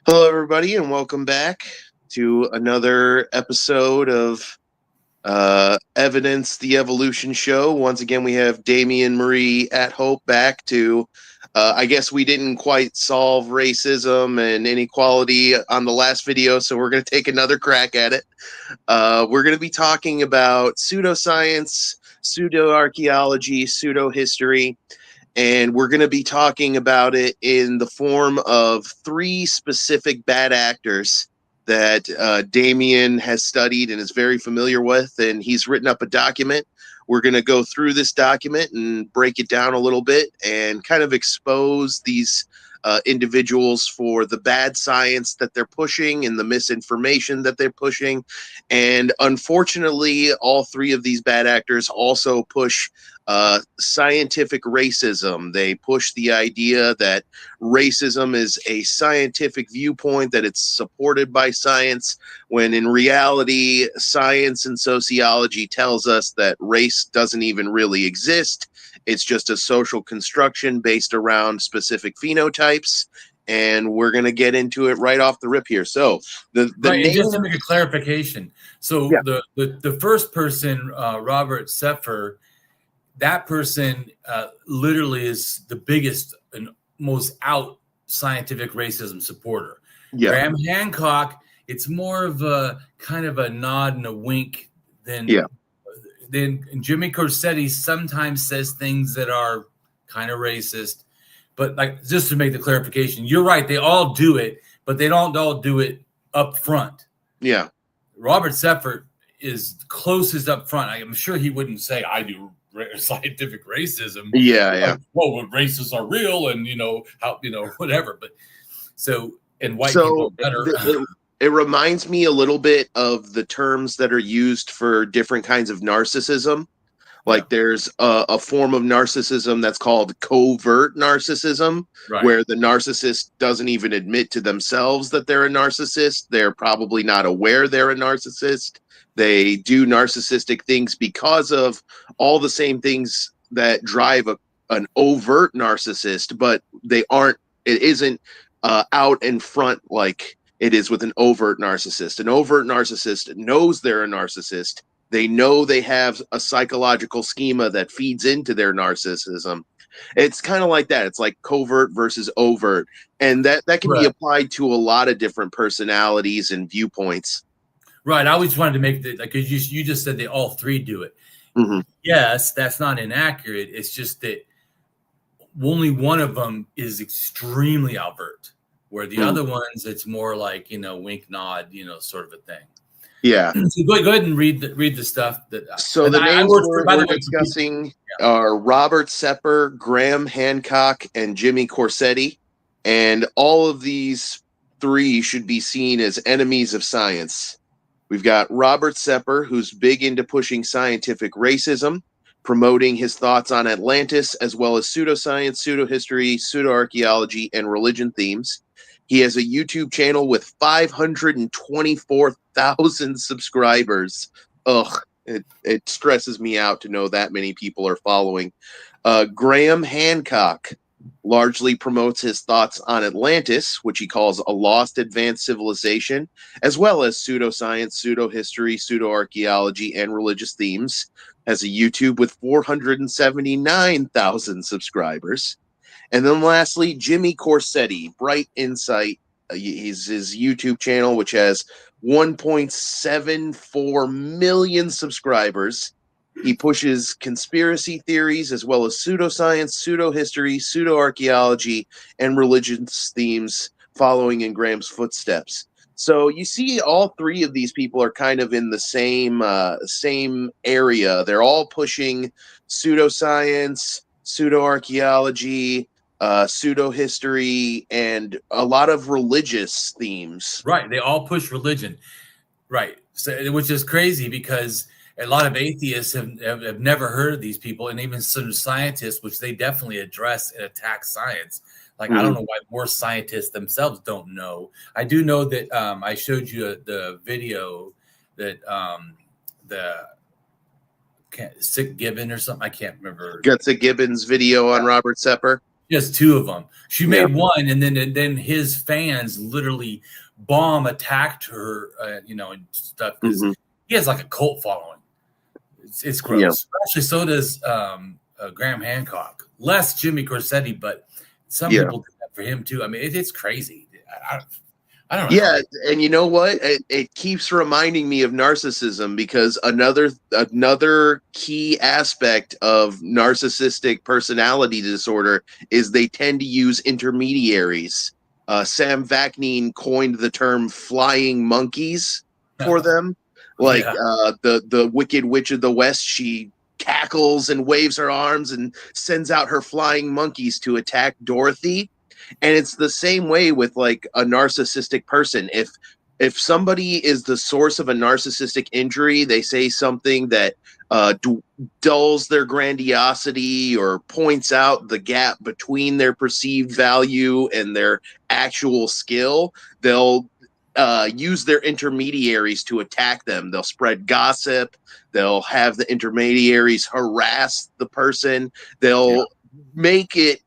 Hello, everybody, and welcome back to another episode of Evidence the Evolution Show. Once again, we have Damien Marie AtHope back to, I guess we didn't quite solve racism and inequality on the last video, so we're going to take another crack at it. We're going to be talking about pseudoscience, pseudoarchaeology, pseudohistory, and we're going to be talking about it in the form of three specific bad actors that Damien has studied and is very familiar with, and he's written up a document. We're going to go through this document and break it down a little bit and kind of expose these individuals for the bad science that they're pushing and the misinformation that they're pushing. And unfortunately, all three of these bad actors also push scientific racism. They push the idea that racism is a scientific viewpoint, that it's supported by science, when in reality, science and sociology tells us that race doesn't even really exist. It's just a social construction based around specific phenotypes. And we're going to get into it right off the rip here. So the Right, and name, just to make a clarification, so yeah, the first person, Robert Sepher, that person literally is the biggest and most out scientific racism supporter. yeah, Graham Hancock, it's more of a kind of a nod and a wink yeah. than Jimmy Corsetti sometimes says things that are kind of racist. But like, just to make the clarification, you're right, they all do it, but they don't all do it up front. Yeah. Robert Sepher is closest up front. I'm sure he wouldn't say I do scientific racism. Yeah, yeah. Well, when races are real, and how whatever. But so and white people So are better. it reminds me a little bit of the terms that are used for different kinds of narcissism. Yeah. Like there's a form of narcissism that's called covert narcissism, Right. where the narcissist doesn't even admit to themselves that they're a narcissist. They're probably not aware they're a narcissist. They do narcissistic things because of all the same things that drive an overt narcissist, but it isn't out in front like it is with an overt narcissist. An overt narcissist knows they're a narcissist. They know they have a psychological schema that feeds into their narcissism. It's kind of like that. It's like covert versus overt. And that can be Right. applied to a lot of different personalities and viewpoints. Right. I always wanted to make the like because you just said they all three do it. Mm-hmm. Yes, that's not inaccurate. It's just that only one of them is extremely overt, where the Mm-hmm. other ones it's more like wink nod, sort of a thing. Yeah. So go ahead and read the stuff that. So And the I names worked for, by we're the way, for people. discussing are Robert Sepper, Graham Hancock, and Jimmy Corsetti. And all of these three should be seen as enemies of science. We've got Robert Sepper, who's big into pushing scientific racism, promoting his thoughts on Atlantis, as well as pseudoscience, pseudohistory, pseudoarchaeology, and religion themes. He has a YouTube channel with 524,000 subscribers. Ugh, it stresses me out to know that many people are following. Graham Hancock largely promotes his thoughts on Atlantis, which he calls a lost advanced civilization, as well as pseudoscience, pseudohistory, pseudoarchaeology, and religious themes. Has a YouTube with 479,000 subscribers. And then lastly, Jimmy Corsetti, Bright Insight. His YouTube channel, which has 1.74 million subscribers. He pushes conspiracy theories as well as pseudoscience, pseudohistory, pseudoarchaeology, and religious themes, following in Graham's footsteps. So you see, all three of these people are kind of in the same area. They're all pushing pseudoscience, pseudoarchaeology, pseudohistory, and a lot of religious themes. Right. They all push religion. Right. So, which is crazy because a lot of atheists have never heard of these people, and even some scientists, which they definitely address and attack science. Like, I don't know why more scientists themselves don't know. I do know that I showed you the video that Sick Gibbon or something. I can't remember. Gutsy Gibbons video on Robert Sepper. He has 2 of them. She made one, and then his fans literally attacked her, and stuff, because he has like a cult following. It's gross. Actually, so does Graham Hancock. Less Jimmy Corsetti, but some people do that for him too. I mean, it's crazy. I don't know. Yeah, and you know what? It keeps reminding me of narcissism, because another key aspect of narcissistic personality disorder is they tend to use intermediaries. Sam Vaknin coined the term "flying monkeys" for them. Like the Wicked Witch of the West, she cackles and waves her arms and sends out her flying monkeys to attack Dorothy. And it's the same way with like a narcissistic person. If somebody is the source of a narcissistic injury, they say something that dulls their grandiosity or points out the gap between their perceived value and their actual skill, they'll use their intermediaries to attack them. They'll spread gossip. They'll have the intermediaries harass the person. They'll make it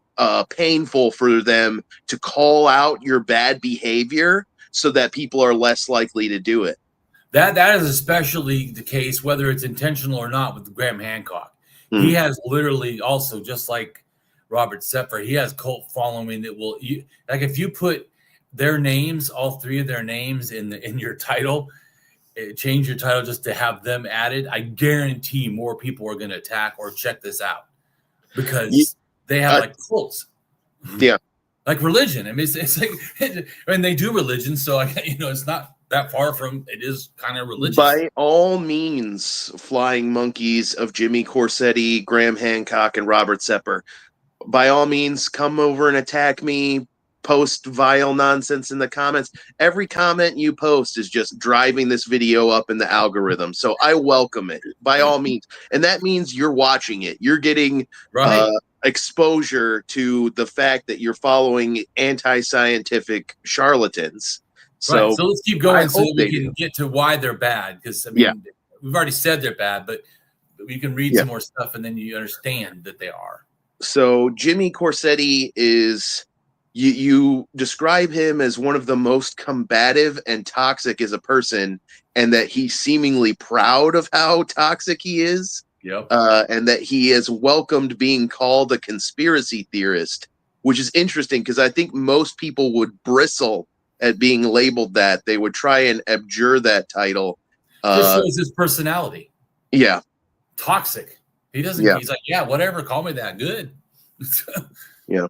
painful for them to call out your bad behavior so that people are less likely to do it. That is especially the case, whether it's intentional or not, with Graham Hancock. He has literally also, just like Robert Sepper, he has cult following that will, like if you put their names, all 3 of their names in your title, change your title just to have them added, I guarantee more people are going to attack or check this out, because they have like cults. Yeah. Like religion. I mean, it's like, and they do religion. So, it's not that far from, it is kind of religious. By all means, flying monkeys of Jimmy Corsetti, Graham Hancock, and Robert Sepper, by all means, come over and attack me. Post vile nonsense in the comments. Every comment you post is just driving this video up in the algorithm. So I welcome it by all means. And that means you're watching it. You're getting exposure to the fact that you're following anti-scientific charlatans. So, so let's keep going so that we can get to why they're bad. Because we've already said they're bad, but you can read some more stuff and then you understand that they are. So Jimmy Corsetti is... You describe him as one of the most combative and toxic as a person, and that he's seemingly proud of how toxic he is. Yep. And that he has welcomed being called a conspiracy theorist, which is interesting because I think most people would bristle at being labeled that. They would try and abjure that title. Just shows his personality. Yeah. Toxic. He doesn't, he's like, whatever, call me that. Good. Yeah.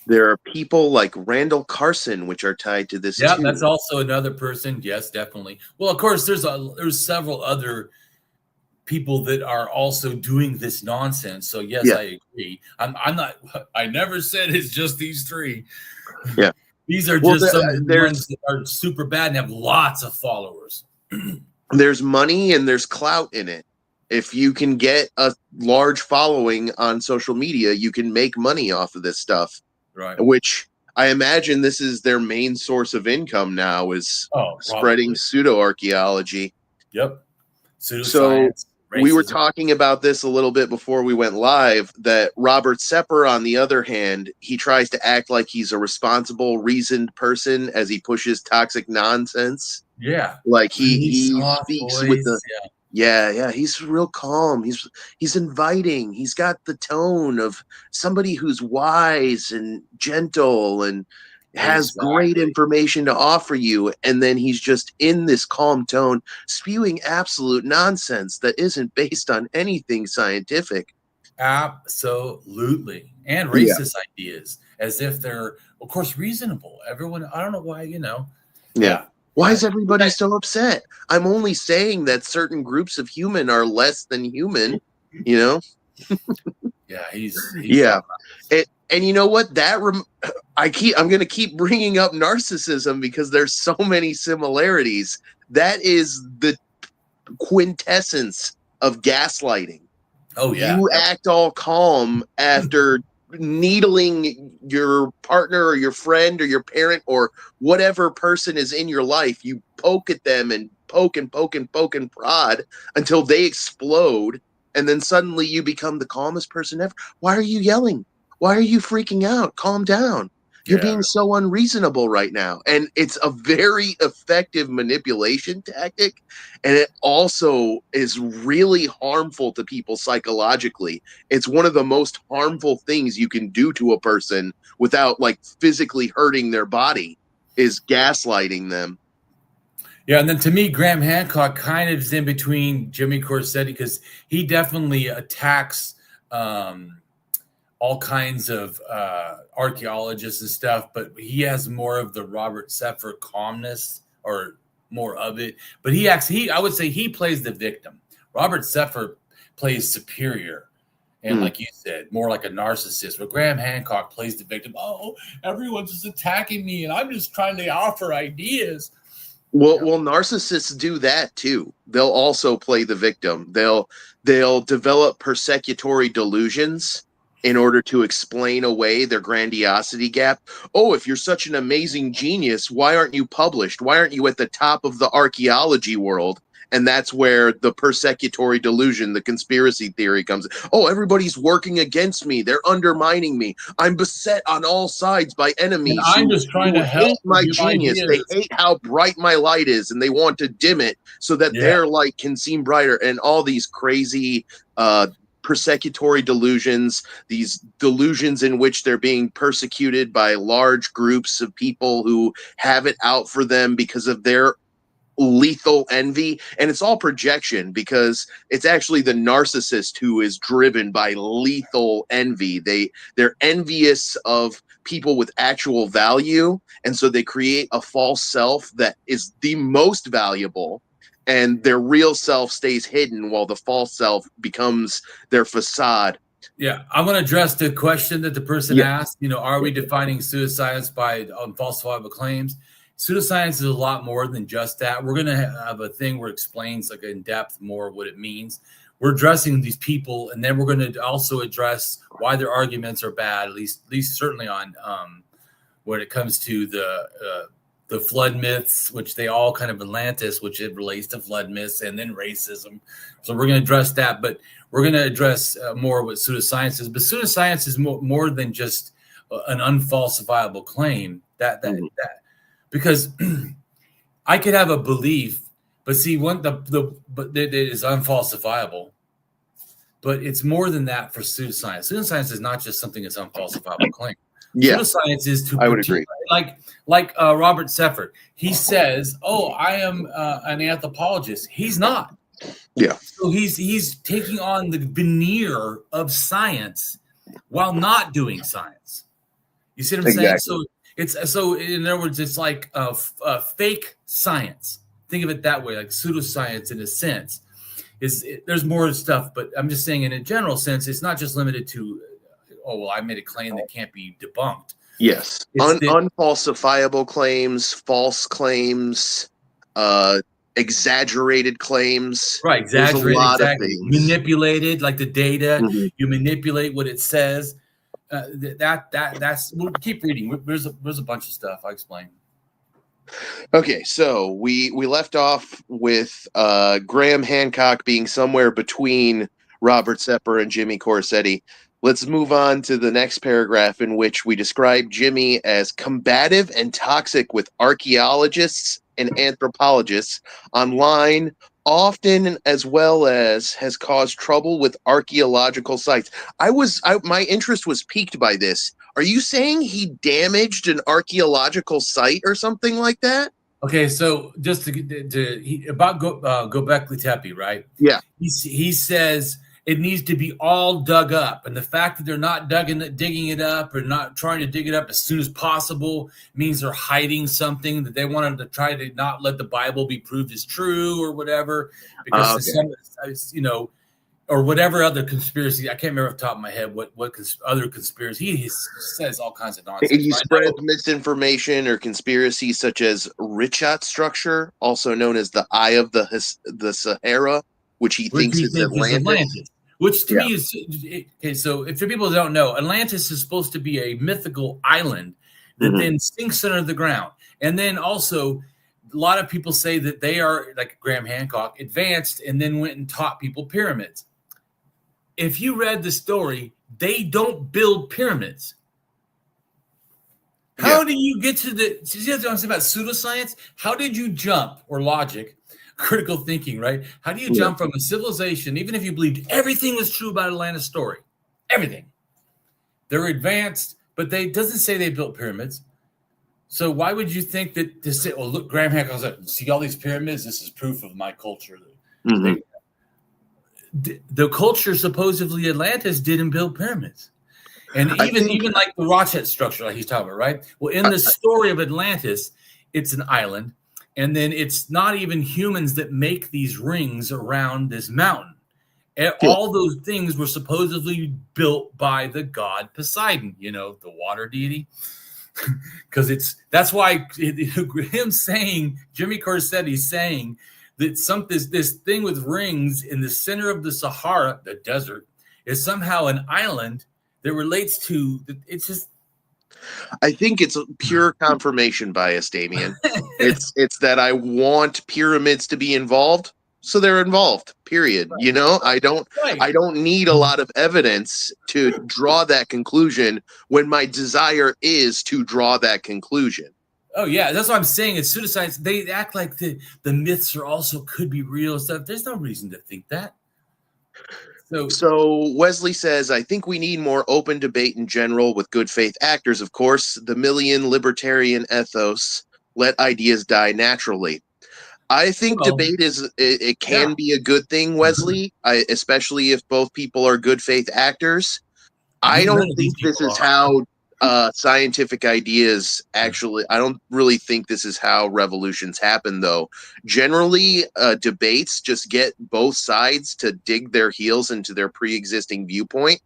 There are people like Randall Carson, which are tied to this. Yeah, that's also another person. Yes, definitely. Well, of course, there's several other people that are also doing this nonsense. So yes, I agree. I'm not. I never said it's just these 3. Yeah, these are just some ones that are super bad and have lots of followers. There's money and there's clout in it. If you can get a large following on social media, you can make money off of this stuff. Right. Which I imagine this is their main source of income now, is spreading pseudoarchaeology. Yep. Pseudoscience. So we were talking about this a little bit before we went live, that Robert Sepper, on the other hand, he tries to act like he's a responsible, reasoned person as he pushes toxic nonsense. Yeah. Like he speaks with the... Yeah, he's real calm. He's inviting. He's got the tone of somebody who's wise and gentle and has great information to offer you. And then he's just in this calm tone, spewing absolute nonsense that isn't based on anything scientific. Absolutely. And racist ideas, as if they're, of course, reasonable. Everyone, I don't know why, Yeah. Why is everybody so upset? I'm only saying that certain groups of human are less than human, Yeah, he's and you know what? I'm going to keep bringing up narcissism because there's so many similarities. That is the quintessence of gaslighting. Oh yeah. You act all calm after needling your partner or your friend or your parent or whatever person is in your life. You poke at them and poke and prod until they explode, and then suddenly you become the calmest person ever. Why are you yelling? Why are you freaking out? Calm down. You're being so unreasonable right now. And it's a very effective manipulation tactic. And it also is really harmful to people psychologically. It's one of the most harmful things you can do to a person without like physically hurting their body is gaslighting them. Yeah, and then to me, Graham Hancock kind of is in between Jimmy Corsetti because he definitely attacks all kinds of archaeologists and stuff, but he has more of the Robert Seffer calmness or more of it. But I would say he plays the victim. Robert Seffer plays superior. And like you said, more like a narcissist. Where Graham Hancock plays the victim. Oh, everyone's just attacking me, and I'm just trying to offer ideas. Well, narcissists do that too. They'll also play the victim. They'll develop persecutory delusions in order to explain away their grandiosity gap. Oh, if you're such an amazing genius, why aren't you published? Why aren't you at the top of the archaeology world? And that's where the persecutory delusion, the conspiracy theory comes. Oh, everybody's working against me. They're undermining me. I'm beset on all sides by enemies. And I'm just trying to help my genius. They hate how bright my light is, and they want to dim it so that their light can seem brighter. And all these crazy persecutory delusions, these delusions in which they're being persecuted by large groups of people who have it out for them because of their lethal envy. And it's all projection because it's actually the narcissist who is driven by lethal envy. They're envious of people with actual value, and so they create a false self that is the most valuable, and their real self stays hidden while the false self becomes their facade. Yeah, I want to address the question that the person asked. Are we defining pseudoscience by unfalsifiable claims? Pseudoscience is a lot more than just that. We're going to have a thing where it explains like in depth more what it means. We're addressing these people, and then we're going to also address why their arguments are bad. At least certainly on when it comes to the flood myths, which they all kind of Atlantis, which it relates to flood myths, and then racism. So we're going to address that, but we're going to address more what pseudoscience is. But pseudoscience is more than just an unfalsifiable claim. That because I could have a belief, but see, but it is unfalsifiable. But it's more than that for pseudoscience. Pseudoscience is not just something that's unfalsifiable claim. Yeah, pseudoscience is I would agree. Like Robert Seffer. He says, "Oh, I am an anthropologist." He's not. Yeah. So he's taking on the veneer of science while not doing science. You see what I'm saying? So in other words, it's like fake science. Think of it that way, like pseudoscience in a sense. There's more stuff, but I'm just saying in a general sense, it's not just limited to, I made a claim that can't be debunked. Yes. Unfalsifiable claims, false claims, exaggerated claims. Right, exaggerated, exactly. Manipulated, like the data. Mm-hmm. You manipulate what it says. That's. We'll keep reading. There's a bunch of stuff I explain. Okay, so we left off with Graham Hancock being somewhere between Robert Seffer and Jimmy Corsetti. Let's move on to the next paragraph, in which we describe Jimmy as combative and toxic with archaeologists and anthropologists online, often, as well as has caused trouble with archaeological sites. My interest was piqued by this. Are you saying he damaged an archaeological site or something like that? Okay, so just about Göbekli Tepe, right? Yeah. He says it needs to be all dug up, and the fact that they're not digging it up or not trying to dig it up as soon as possible means they're hiding something, that they wanted to try to not let the Bible be proved as true or whatever, because or whatever other conspiracy. I can't remember off the top of my head what other conspiracy. He says all kinds of nonsense. He spreads misinformation or conspiracy such as Richat structure, also known as the Eye of the Sahara, which he thinks is Atlantis. Which to me is okay. So, if for people that don't know, Atlantis is supposed to be a mythical island that then sinks under the ground, and then also a lot of people say that they are, like Graham Hancock, advanced and then went and taught people pyramids. if you read the story, they don't build pyramids. How do you get to the? See what I'm saying about pseudoscience? How did you jump, or logic, critical thinking, right? How do you jump from a civilization, even if you believed everything was true about Atlantis' story, everything? They're advanced, but they doesn't say they built pyramids. So why would you think that to say, well, look, Graham Hancock's like, see all these pyramids? This is proof of my culture. The culture supposedly Atlantis didn't build pyramids. And even like the Rochette structure, like he's talking about, right? Well, in the story of Atlantis, it's an island, and then it's not even humans that make these rings around this mountain. All those things were supposedly built by the god Poseidon, the water deity. Because that's why him saying, Jimmy Corsetti saying that this thing with rings in the center of the Sahara, the desert, is somehow an island that relates to it's just. I think it's pure confirmation bias, Damien. It's that I want pyramids to be involved, so they're involved. Period. I don't need a lot of evidence to draw that conclusion when my desire is to draw that conclusion. Oh yeah, that's what I'm saying. It's pseudoscience. They act like the myths are also could be real and stuff. There's no reason to think that. So Wesley says, I think we need more open debate in general with good faith actors. Of course, the million libertarian ethos, let ideas die naturally. I think debate it can be a good thing, Wesley, especially if both people are good faith actors. I don't think this is how scientific ideas actually. I don't really think this is how revolutions happen, though. Generally, debates just get both sides to dig their heels into their pre-existing viewpoint.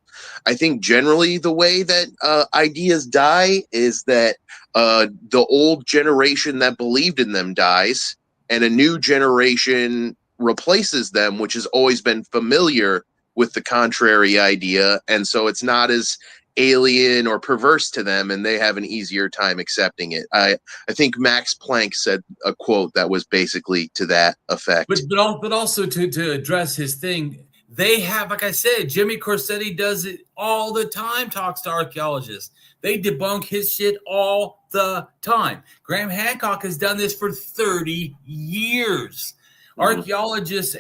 I think generally the way that ideas die is that the old generation that believed in them dies, and a new generation replaces them, which has always been familiar with the contrary idea, and so it's not as alien or perverse to them, and they have an easier time accepting it. I think Max Planck said a quote that was basically to that effect. But also to address his thing, they have, like I said, Jimmy Corsetti does it all the time, talks to archaeologists. They debunk his shit all the time. Graham Hancock has done this for 30 years. Archaeologists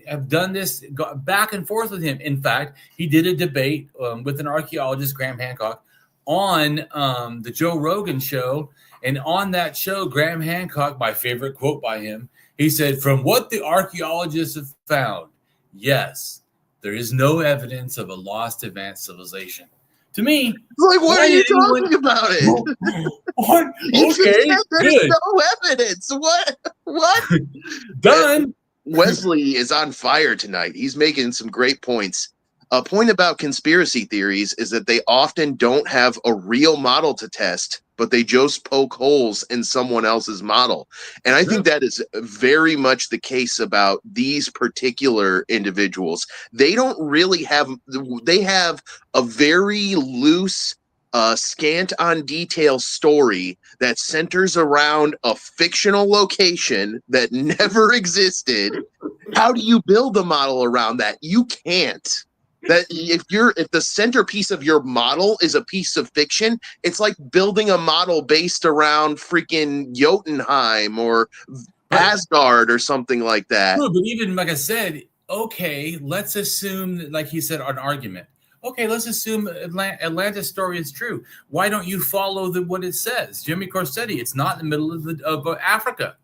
have done this back and forth with him. In fact, he did a debate with an archaeologist, Graham Hancock, on the Joe Rogan show. And on that show, Graham Hancock, my favorite quote by him, he said, from what the archaeologists have found, yes, there is no evidence of a lost advanced civilization. To me, like, what are you talking about it? What? Okay, there's no evidence. What? Done. Wesley is on fire tonight. He's making some great points. A point about conspiracy theories is that they often don't have a real model to test, but they just poke holes in someone else's model. And I think that is very much the case about these particular individuals. They don't really they have a very loose, scant on detail story that centers around a fictional location that never existed. How do you build a model around that? You can't. That if the centerpiece of your model is a piece of fiction, it's like building a model based around freaking Jotunheim or Asgard or something like that. No, but even like I said, okay, let's assume, like he said, an argument. Okay, let's assume Atlantis story is true. Why don't you follow what it says? Jimmy Corsetti, it's not in the middle of Africa.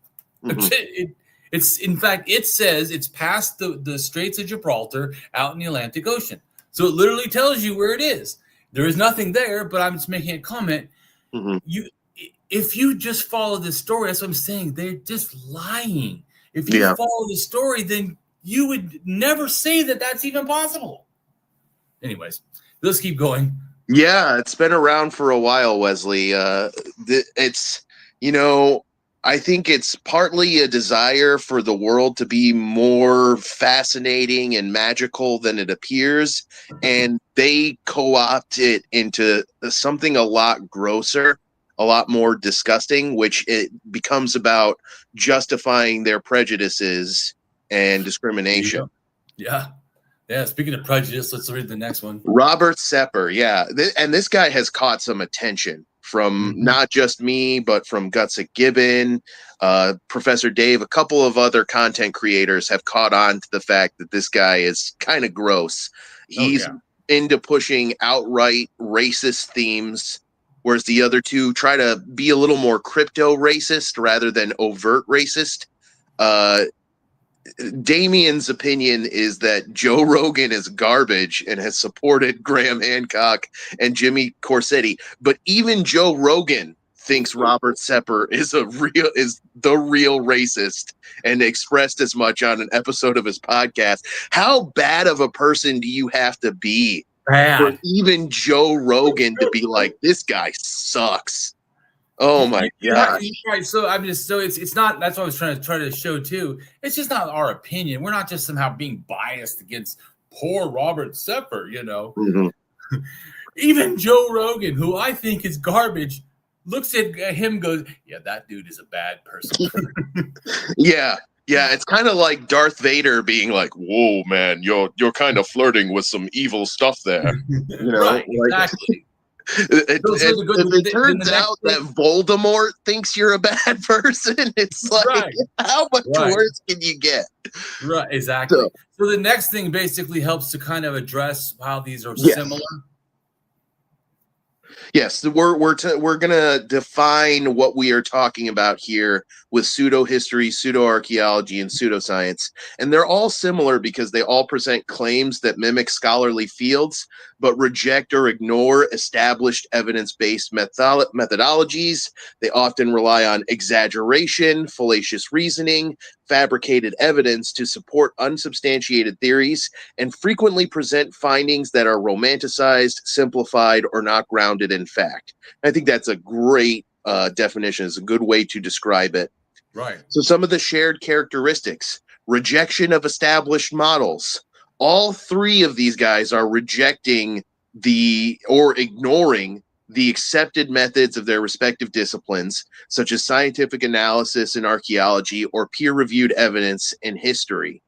Mm-hmm. It's in fact, it says it's past the Straits of Gibraltar out in the Atlantic Ocean. So it literally tells you where it is. There is nothing there, but I'm just making a comment. Mm-hmm. If you just follow the story, that's what I'm saying. They're just lying. If you follow the story, then you would never say that that's even possible. Anyways, let's keep going. Yeah, it's been around for a while, Wesley. I think it's partly a desire for the world to be more fascinating and magical than it appears, and they co-opt it into something a lot grosser, a lot more disgusting, which it becomes about justifying their prejudices and discrimination. Yeah. Yeah, speaking of prejudice, let's read the next one. Robert Sepper, yeah. And this guy has caught some attention from not just me, but from Gutsick Gibbon, Professor Dave. A couple of other content creators have caught on to the fact that this guy is kind of gross. He's into pushing outright racist themes, whereas the other two try to be a little more crypto racist rather than overt racist. Damien's opinion is that Joe Rogan is garbage and has supported Graham Hancock and Jimmy Corsetti, but even Joe Rogan thinks Robert Sepper is the real racist and expressed as much on an episode of his podcast. How bad of a person do you have to be for even Joe Rogan to be like, this guy sucks? Oh my god! Right. So I mean, it's not. That's what I was trying to show too. It's just not our opinion. We're not just somehow being biased against poor Robert Sepper. You know, even Joe Rogan, who I think is garbage, looks at him, goes, "Yeah, that dude is a bad person." Yeah, it's kind of like Darth Vader being like, "Whoa, man, you're kind of flirting with some evil stuff there." You know, right? Exactly. If it turns out that Voldemort thinks you're a bad person, it's like, how much worse can you get? Right, exactly. So the next thing basically helps to kind of address how these are similar. Yes, we're going to define what we are talking about here with pseudohistory, pseudoarchaeology, and pseudoscience. And they're all similar because they all present claims that mimic scholarly fields, but reject or ignore established evidence-based methodologies. They often rely on exaggeration, fallacious reasoning, fabricated evidence to support unsubstantiated theories, and frequently present findings that are romanticized, simplified, or not grounded in fact. I think that's a great definition. It's a good way to describe it. Right. So some of the shared characteristics: rejection of established models. All three of these guys are rejecting or ignoring the accepted methods of their respective disciplines, such as scientific analysis in archaeology or peer-reviewed evidence in history.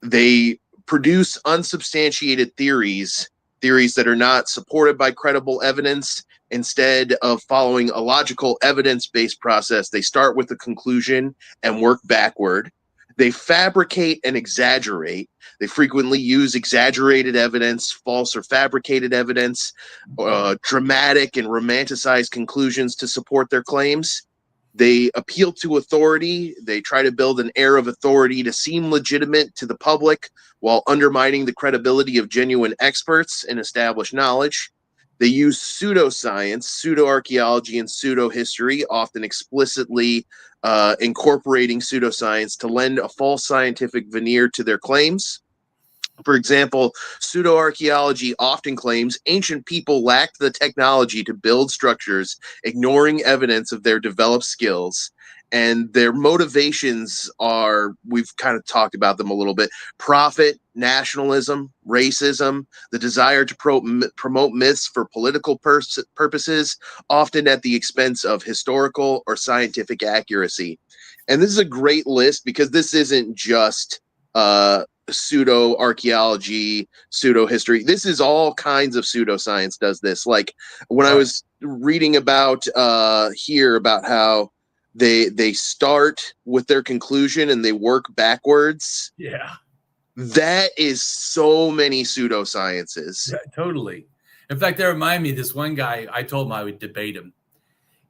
They produce unsubstantiated theories that are not supported by credible evidence. Instead of following a logical evidence-based process, they start with a conclusion and work backward. They fabricate and exaggerate. They frequently use exaggerated evidence, false or fabricated evidence, dramatic and romanticized conclusions to support their claims. They appeal to authority. They try to build an air of authority to seem legitimate to the public while undermining the credibility of genuine experts and established knowledge. They use pseudoscience, pseudoarchaeology, and pseudohistory, often explicitly incorporating pseudoscience to lend a false scientific veneer to their claims. For example, pseudoarchaeology often claims ancient people lacked the technology to build structures, ignoring evidence of their developed skills. And their motivations are, we've kind of talked about them a little bit: profit, nationalism, racism, the desire to promote myths for political purposes, often at the expense of historical or scientific accuracy. And this is a great list because this isn't just pseudo archaeology, pseudo history. This is all kinds of pseudoscience does this. Like when I was reading about here about how they start with their conclusion and they work backwards. Yeah. That is so many pseudosciences. Yeah, totally. In fact, that reminded me of this one guy. I told him I would debate him.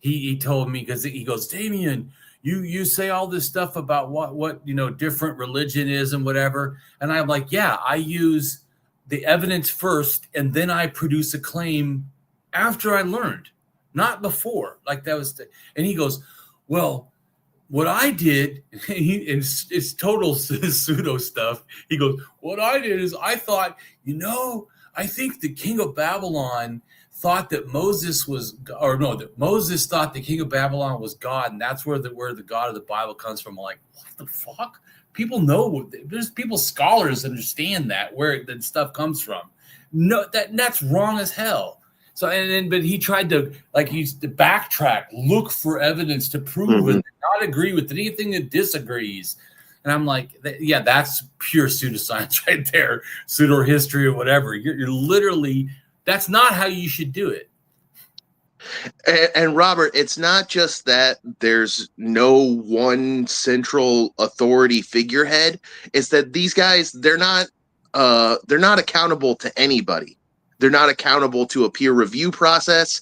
He told me, because he goes, Damien, you say all this stuff about what different religion is and whatever. And I'm like, yeah, I use the evidence first and then I produce a claim after I learned, not before. Like that was and he goes, well, what I did, it's total pseudo stuff. He goes, what I did is I thought, I think the king of Babylon thought that Moses thought the king of Babylon was God, and that's where the God of the Bible comes from. I'm like, what the fuck? People know, there's scholars understand that, where that stuff comes from. No, that's wrong as hell. So but he tried to backtrack, look for evidence to prove and not agree with anything that disagrees. And I'm like, yeah, that's pure pseudoscience right there, pseudohistory or whatever. You're literally, that's not how you should do it. And Robert, it's not just that there's no one central authority figurehead. It's that these guys, they're not accountable to anybody. They're not accountable to a peer review process.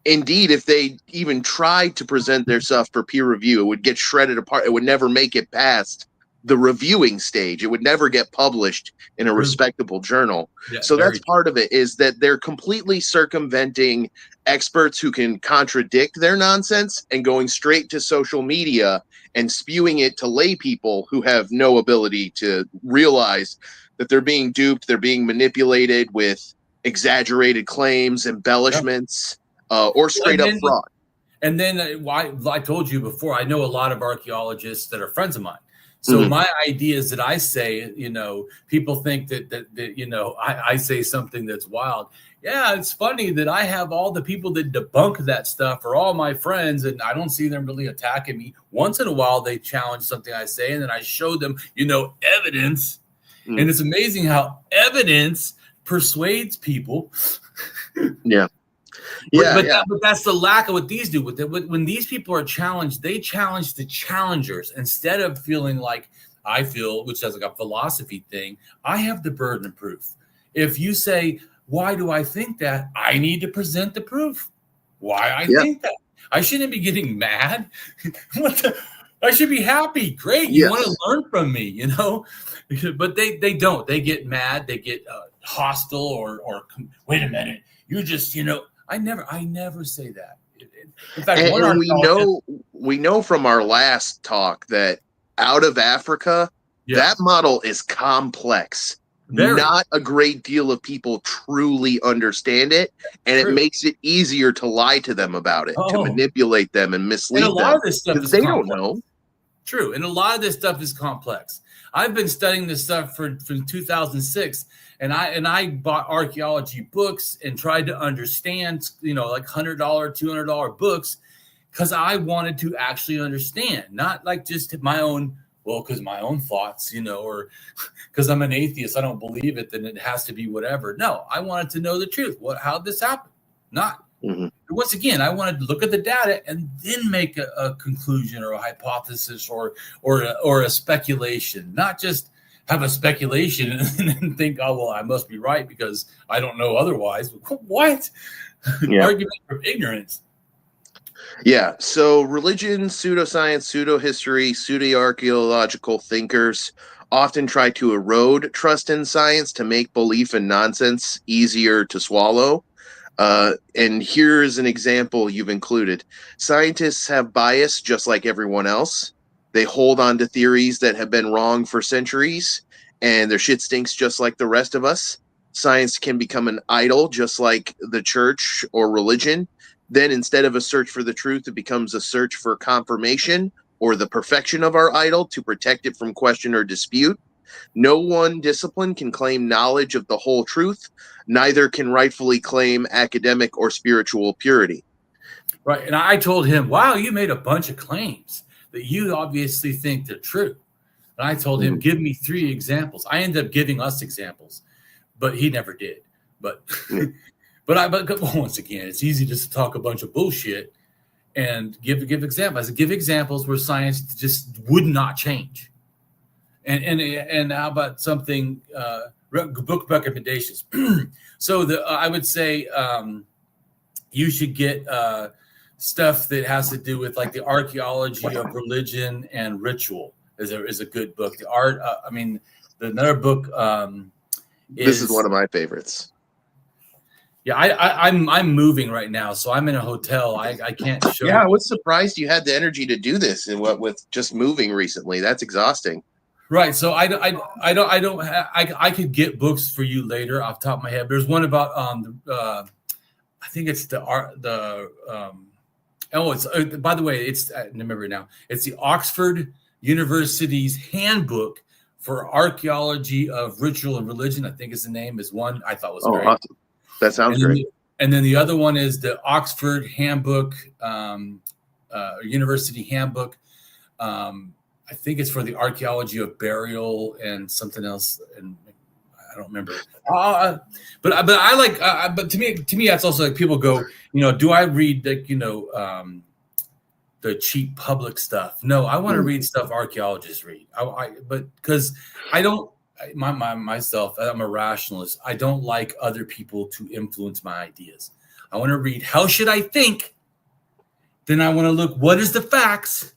Indeed, if they even tried to present their stuff for peer review, it would get shredded apart. It would never make it past the reviewing stage. It would never get published in a respectable journal. Yeah, so that's part of it, is that they're completely circumventing experts who can contradict their nonsense and going straight to social media and spewing it to lay people who have no ability to realize that they're being duped, they're being manipulated with exaggerated claims, embellishments, or straight up fraud. And then I told you before, I know a lot of archaeologists that are friends of mine. So my idea is that I say, people think that I say something that's wild. Yeah, it's funny that I have all the people that debunk that stuff are all my friends, and I don't see them really attacking me. Once in a while, they challenge something I say, and then I show them, evidence. And it's amazing how evidence persuades people. Yeah. But that's the lack of what these do. When these people are challenged, they challenge the challengers instead of feeling like I feel, which is like a philosophy thing. I have the burden of proof. If you say, why do I think that? I need to present the proof. Why I think that. I shouldn't be getting mad. I should be happy. Great. You want to learn from me, But they don't. They get mad. They get hostile or wait a minute. You just, I never say that. In fact, we know from our last talk that out of Africa, that model is complex. Very. Not a great deal of people truly understand it, and it makes it easier to lie to them about it, to manipulate them and mislead them. And a lot of this stuff is they don't know. True, and a lot of this stuff is complex. I've been studying this stuff from 2006. And I bought archaeology books and tried to understand, like $100, $200 books, because I wanted to actually understand, not like just my own, because my own thoughts, or because I'm an atheist, I don't believe it, then it has to be whatever. No, I wanted to know the truth. How did this happen? Not. Once again, I wanted to look at the data and then make a conclusion or a hypothesis or a speculation, not just have a speculation and then think, I must be right because I don't know otherwise. What? Argument from ignorance. Yeah. So religion, pseudoscience, pseudohistory, pseudoarchaeological thinkers often try to erode trust in science to make belief in nonsense easier to swallow. And here's an example you've included. Scientists have bias just like everyone else. They hold on to theories that have been wrong for centuries, and their shit stinks just like the rest of us. Science can become an idol just like the church or religion. Then instead of a search for the truth, it becomes a search for confirmation or the perfection of our idol to protect it from question or dispute. No one discipline can claim knowledge of the whole truth. Neither can rightfully claim academic or spiritual purity. Right. And I told him, wow, you made a bunch of claims that you obviously think they're true. And I told him, give me 3 examples. I ended up giving us examples, but he never did. But but once again, it's easy just to talk a bunch of bullshit and give examples. I said, give examples where science just would not change. And how about something book recommendations? So I would say you should get stuff that has to do with like the archaeology of religion and ritual is a good book. The art, another book. This is one of my favorites. Yeah, I'm moving right now, so I'm in a hotel. I can't show. Yeah, I was surprised you had the energy to do this, and what with just moving recently. That's exhausting. Right. So I could get books for you later off the top of my head. There's one about I think it's by the way, I remember now. It's the Oxford University's Handbook for Archaeology of Ritual and Religion. I think is the name is one I thought was great. Awesome. That sounds great. And then the other one is the Oxford Handbook, University Handbook. I think it's for the archaeology of burial and something else, and I don't remember. But I like. But to me, that's also like people go. Do I read like the cheap public stuff? No, I want to read stuff archaeologists read. But because I don't. Myself, I'm a rationalist. I don't like other people to influence my ideas. I want to read. How should I think? Then I want to look. What is the facts?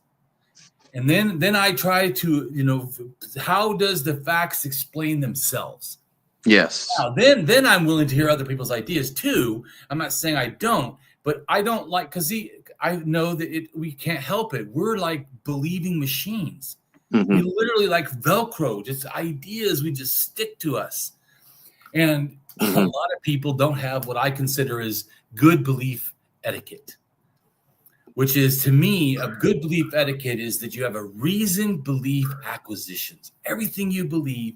And then I try to, how does the facts explain themselves? Yes. Now, then I'm willing to hear other people's ideas too. I'm not saying I don't, but I don't like, because I know that we can't help it. We're like believing machines. Mm-hmm. We literally like Velcro, just ideas we just stick to us. And a lot of people don't have what I consider is good belief etiquette. Which is, to me, a good belief etiquette is that you have a reasoned belief acquisitions. Everything you believe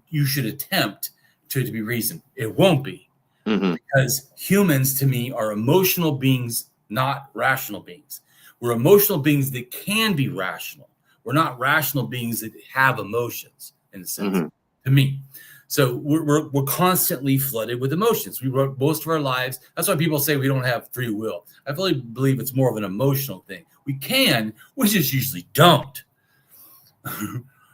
you should attempt to be reasoned. It won't be. Because humans, to me, are emotional beings, not rational beings. We're emotional beings that can be rational. We're not rational beings that have emotions, in a sense, to me. So we're constantly flooded with emotions. We wrote most of our lives. That's why people say we don't have free will. I really believe it's more of an emotional thing. We can, we just usually don't.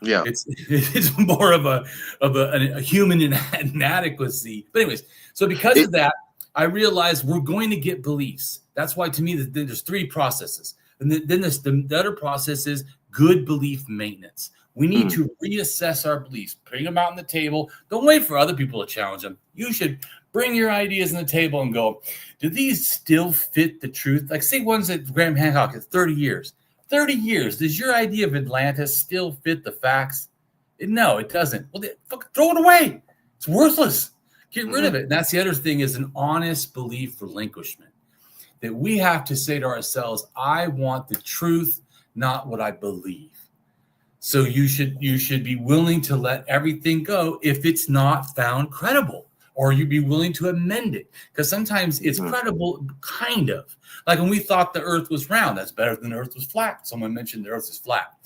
Yeah, it's more of a human inadequacy. But anyways, so because of that, I realized we're going to get beliefs. That's why, to me, there's three processes, and then the other process is good belief maintenance. We need to reassess our beliefs, bring them out on the table. Don't wait for other people to challenge them. You should bring your ideas on the table and go, do these still fit the truth? Like, say one's at Graham Hancock at 30 years. 30 years. Does your idea of Atlantis still fit the facts? No, it doesn't. Well, throw it away. It's worthless. Get rid of it. And that's the other thing, is an honest belief relinquishment. That we have to say to ourselves, I want the truth, not what I believe. So you should be willing to let everything go if it's not found credible, or you'd be willing to amend it, because sometimes it's credible, kind of. Like when we thought the earth was round, that's better than the earth was flat. Someone mentioned the earth is flat.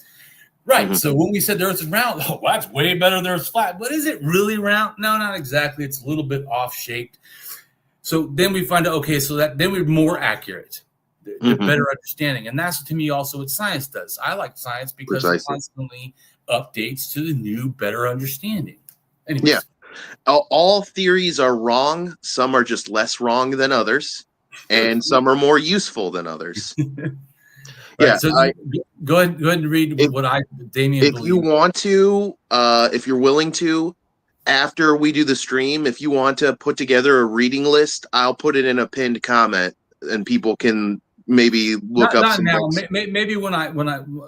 Right. So when we said the earth is round, well, that's way better than the earth's flat. But is it really round? No, not exactly. It's a little bit off shaped. So then we find out, okay, so then we're more accurate. The better understanding. And that's, to me, also what science does. I like science because it constantly updates to the new, better understanding. Anyways. Yeah. All theories are wrong. Some are just less wrong than others. And some are more useful than others. Yeah. So go ahead and read what Damien if you want to, if you're willing to, after we do the stream, if you want to put together a reading list, I'll put it in a pinned comment and people can maybe look up some now. books. Maybe when I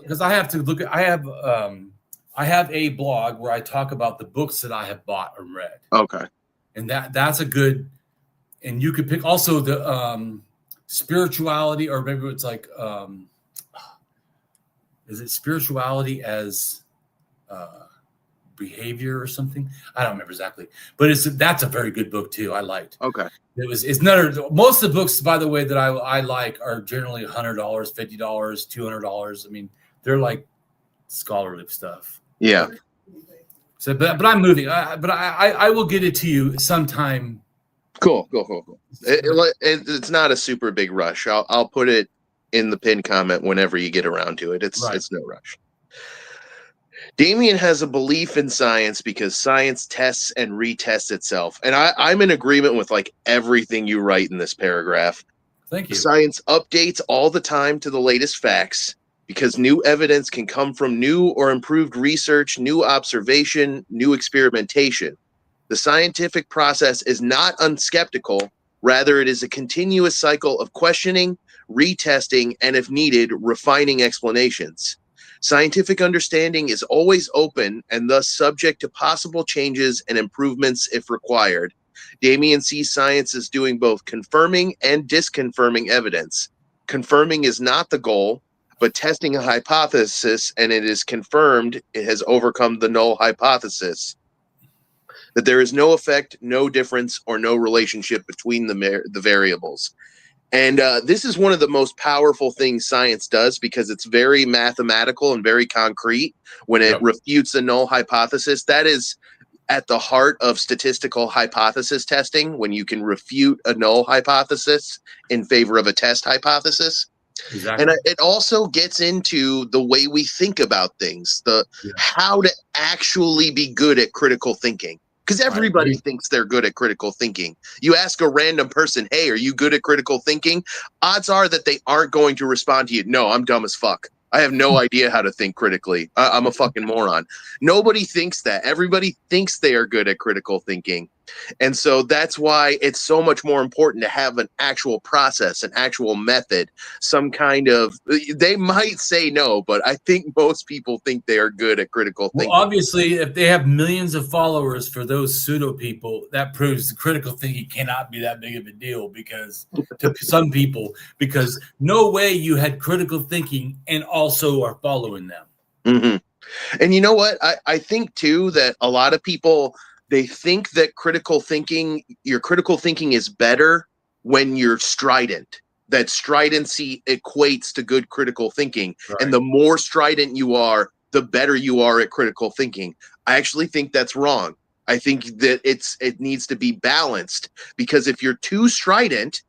because I have to look at, I have a blog where I talk about the books that I have bought or read. Okay. And that's a good, and you could pick also the spirituality, or maybe it's like is it spirituality as behavior or something? I don't remember exactly, but that's a very good book too. I liked. Okay. It's not most of the books, by the way, that I like are generally $100, $50, $200. I mean, they're like scholarly stuff. Yeah. So, but I'm moving. But I will get it to you sometime. Cool. It's not a super big rush. I'll put it in the pinned comment whenever you get around to it. It's no rush. Damien has a belief in science because science tests and retests itself. And I'm in agreement with like everything you write in this paragraph. Thank you. Science updates all the time to the latest facts because new evidence can come from new or improved research, new observation, new experimentation. The scientific process is not unskeptical. Rather, it is a continuous cycle of questioning, retesting, and if needed, refining explanations. Scientific understanding is always open and thus subject to possible changes and improvements if required. Damien sees science as doing both confirming and disconfirming evidence. Confirming is not the goal, but testing a hypothesis and it is confirmed it has overcome the null hypothesis. That there is no effect, no difference, or no relationship between the variables. And this is one of the most powerful things science does because it's very mathematical and very concrete when it Yep. refutes a null hypothesis. That is at the heart of statistical hypothesis testing, when you can refute a null hypothesis in favor of a test hypothesis. And Exactly. it also gets into the way we think about things, the Yeah. how to actually be good at critical thinking. Because everybody thinks they're good at critical thinking. You ask a random person, hey, are you good at critical thinking? Odds are that they aren't going to respond to you. No, I'm dumb as fuck. I have no idea how to think critically. I'm a fucking moron. Nobody thinks that. Everybody thinks they are good at critical thinking. And so that's why it's so much more important to have an actual process, an actual method, some kind of, they might say no, but I think most people think they are good at critical Well, thinking. obviously, if they have millions of followers for those pseudo people, that proves the critical thinking cannot be that big of a deal because to some people, because no way you had critical thinking and also are following them. Mm-hmm. And you know what? I think too that a lot of people, they think that your critical thinking is better when you're strident. That stridency equates to good critical thinking. And Right. the more strident you are, the better you are at critical thinking. I actually think that's wrong. I think that it needs to be balanced, because if you're too strident,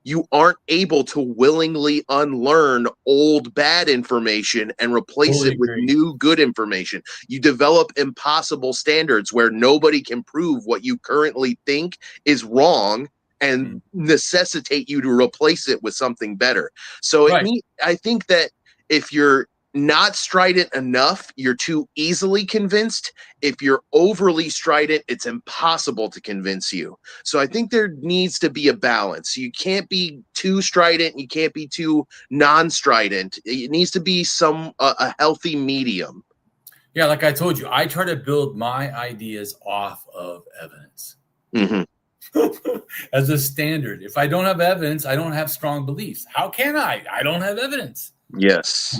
you aren't able to willingly unlearn old bad information and replace Totally it with agree. new good information. You develop impossible standards where nobody can prove what you currently think is wrong and necessitate you to replace it with something better. So Right. I think that if you're not strident enough, you're too easily convinced. If you're overly strident, it's impossible to convince you. So I think there needs to be a balance. You can't be too strident. You can't be too non-strident. It needs to be a healthy medium. Yeah, like I told you, I try to build my ideas off of evidence Mm-hmm. as a standard. If I don't have evidence, I don't have strong beliefs. How can I? I don't have evidence. Yes.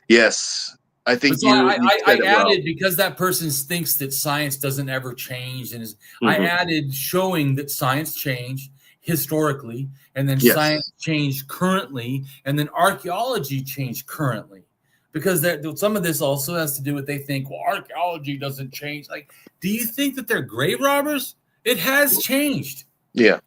Yes. I But think so you I said it well. added, because that person thinks that science doesn't ever change, and I Mm-hmm. added showing that science changed historically, and then science Yes. changed currently, and then archaeology changed currently. Because some of this also has to do with, they think, well, archaeology doesn't change. Like, do you think that they're grave robbers? It has changed. Yeah.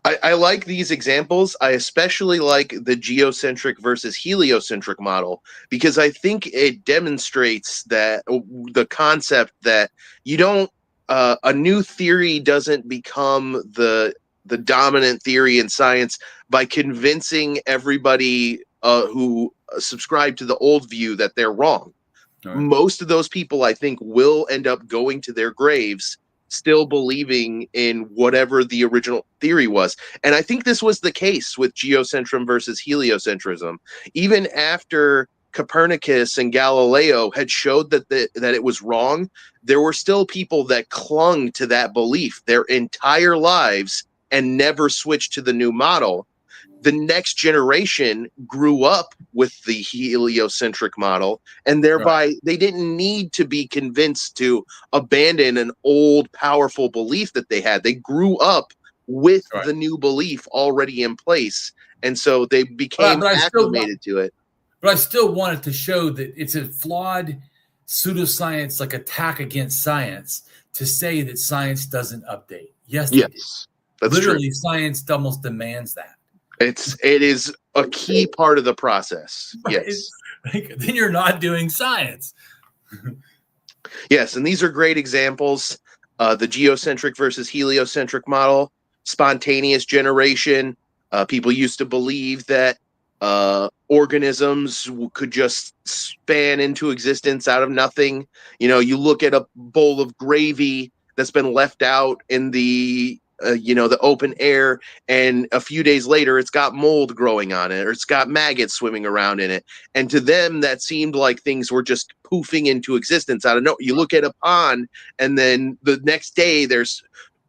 I like these examples. I especially like the geocentric versus heliocentric model, because I think it demonstrates that the concept that you don't a new theory doesn't become the dominant theory in science by convincing everybody who subscribe to the old view that they're wrong. Right. Most of those people, I think, will end up going to their graves still believing in whatever the original theory was. And I think this was the case with geocentrism versus heliocentrism. Even after Copernicus and Galileo had showed that it was wrong, there were still people that clung to that belief their entire lives and never switched to the new model. The next generation grew up with the heliocentric model, and Right. thereby they didn't need to be convinced to abandon an old powerful belief that they had. They grew up with Right. the new belief already in place, and so they became But acclimated to it. I still wanted to show that it's a flawed pseudoscience, like attack against science, to say that science doesn't update. Yes, they do. Yes, that's true. Literally, science almost demands that. It is a key part of the process. Right? Yes. Like, then you're not doing science. Yes, and these are great examples. The geocentric versus heliocentric model, spontaneous generation. People used to believe that organisms could just span into existence out of nothing. You look at a bowl of gravy that's been left out in the open air, and a few days later it's got mold growing on it, or it's got maggots swimming around in it, and to them that seemed like things were just poofing into existence out of nowhere. You look at a pond, and then the next day there's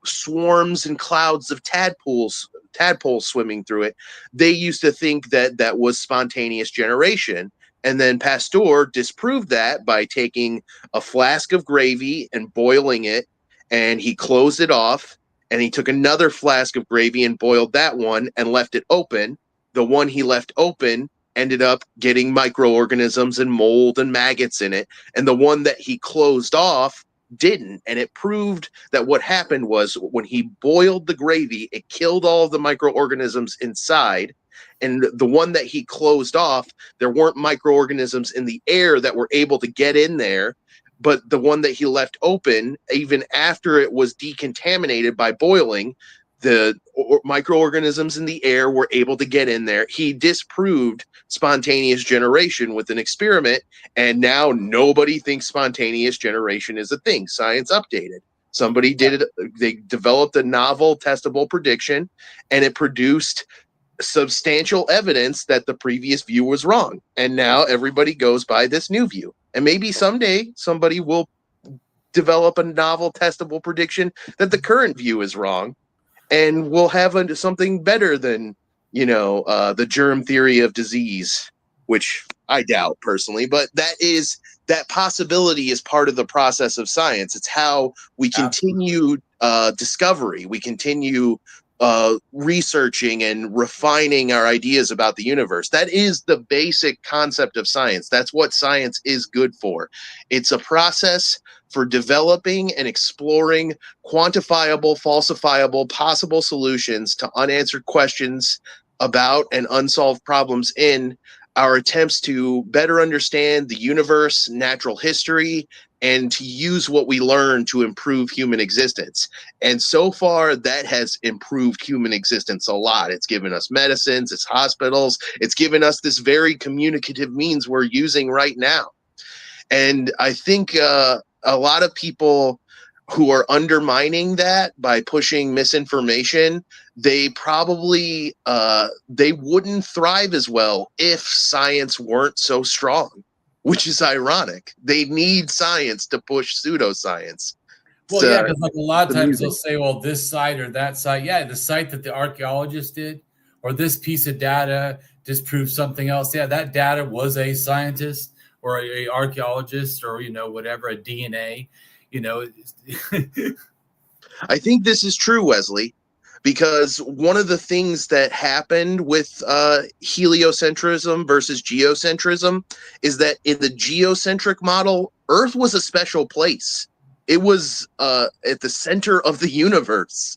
swarms and clouds of tadpoles swimming through it. They used to think that was spontaneous generation, and then Pasteur disproved that by taking a flask of gravy and boiling it, and he closed it off, and he took another flask of gravy and boiled that one and left it open. The one he left open ended up getting microorganisms and mold and maggots in it, and the one that he closed off didn't. And it proved that what happened was when he boiled the gravy, it killed all of the microorganisms inside, and the one that he closed off, there weren't microorganisms in the air that were able to get in there. But the one that he left open, even after it was decontaminated by boiling, the microorganisms in the air were able to get in there. He disproved spontaneous generation with an experiment, and now nobody thinks spontaneous generation is a thing. Science updated. Somebody did it. They developed a novel testable prediction, and it produced substantial evidence that the previous view was wrong. And now everybody goes by this new view. And maybe someday somebody will develop a novel testable prediction that the current view is wrong, and we'll have something better than, the germ theory of disease, which I doubt personally, but that possibility is part of the process of science. It's how we continue discovery. We continue researching and refining our ideas about the universe. That is the basic concept of science. That's what science is good for. It's a process for developing and exploring quantifiable, falsifiable, possible solutions to unanswered questions about and unsolved problems in our attempts to better understand the universe, natural history, and to use what we learn to improve human existence. And so far, that has improved human existence a lot. It's given us medicines, it's hospitals, it's given us this very communicative means we're using right now. And I think a lot of people who are undermining that by pushing misinformation, they probably they wouldn't thrive as well if science weren't so strong, which is ironic. They need science to push pseudoscience. Well, yeah, because like a lot of times they'll say, well, this site or that site, yeah, the site that the archaeologist did, or this piece of data disproved something else. Yeah, that data was a scientist or a archaeologist or, whatever, a DNA, I think this is true, Wesley, because one of the things that happened with heliocentrism versus geocentrism is that in the geocentric model, Earth was a special place. It was at the center of the universe.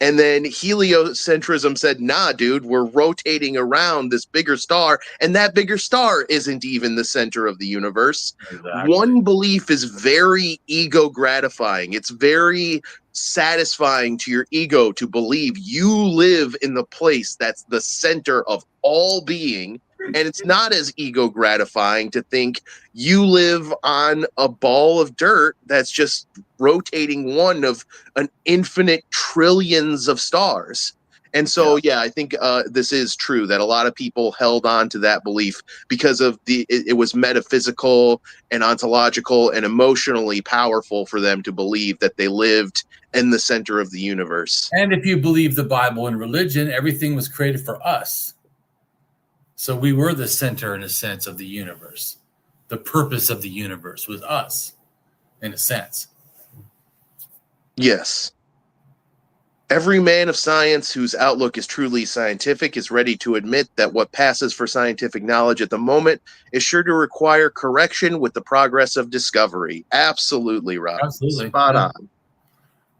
And then heliocentrism said, nah, dude, we're rotating around this bigger star, and that bigger star isn't even the center of the universe. Exactly. One belief is very ego gratifying. It's very satisfying to your ego to believe you live in the place that's the center of all being. And it's not as ego gratifying to think you live on a ball of dirt that's just rotating one of an infinite trillions of stars. And so, yeah, I think this is true that a lot of people held on to that belief because of it was metaphysical and ontological and emotionally powerful for them to believe that they lived in the center of the universe. And if you believe the Bible and religion, everything was created for us. So we were the center, in a sense, of the universe. The purpose of the universe was us, in a sense. Yes. Every man of science whose outlook is truly scientific is ready to admit that what passes for scientific knowledge at the moment is sure to require correction with the progress of discovery. Absolutely, Rob. Absolutely. Spot on.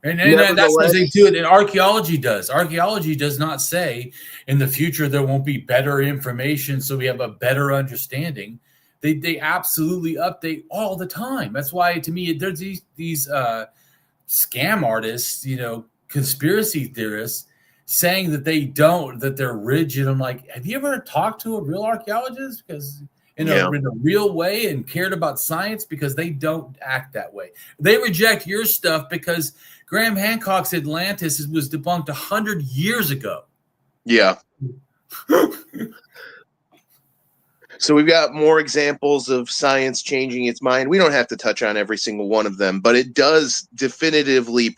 And that's the thing too. And archaeology does. Archaeology does not say in the future there won't be better information, so we have a better understanding. They absolutely update all the time. That's why, to me, there's these scam artists, conspiracy theorists, saying that that they're rigid. I'm like, have you ever talked to a real archaeologist? Because in a real way and cared about science, because they don't act that way. They reject your stuff because Graham Hancock's Atlantis was debunked 100 years ago. Yeah. So we've got more examples of science changing its mind. We don't have to touch on every single one of them, but it does definitively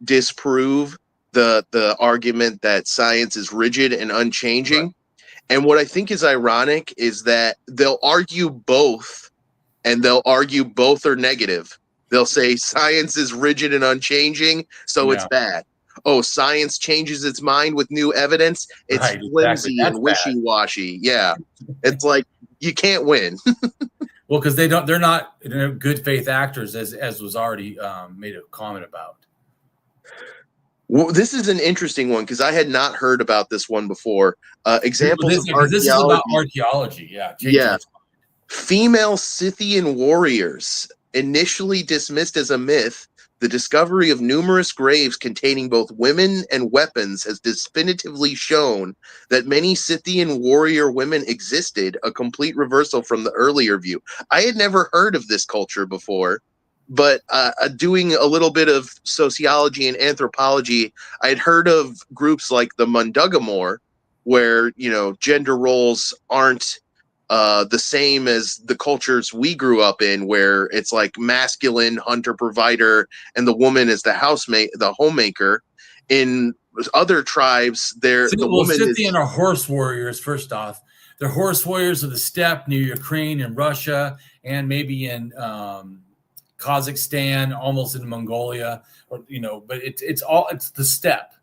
disprove the argument that science is rigid and unchanging. Right. And what I think is ironic is that they'll argue both, and they'll argue both are negative. They'll say science is rigid and unchanging, so it's bad. oh, science changes its mind with new evidence. It's Right, exactly. flimsy That's and bad. wishy-washy. Yeah. It's like you can't win. Well, because they're not good faith actors, as was already made a comment about. Well, this is an interesting one because I had not heard about this one before. Examples of Because this is about archaeology. archaeology. Yeah, changing Yeah. its mind. Female Scythian warriors. Initially dismissed as a myth, the discovery of numerous graves containing both women and weapons has definitively shown that many Scythian warrior women existed, a complete reversal from the earlier view. I had never heard of this culture before, but doing a little bit of sociology and anthropology, I had heard of groups like the Mundugamore, where, gender roles aren't the same as the cultures we grew up in, where it's like masculine hunter provider and the woman is the housemate, the homemaker. In other tribes, the woman Scythian is. are horse warriors. First off, they're horse warriors of the steppe near Ukraine and Russia, and maybe in Kazakhstan, almost in Mongolia, or but it's the steppe.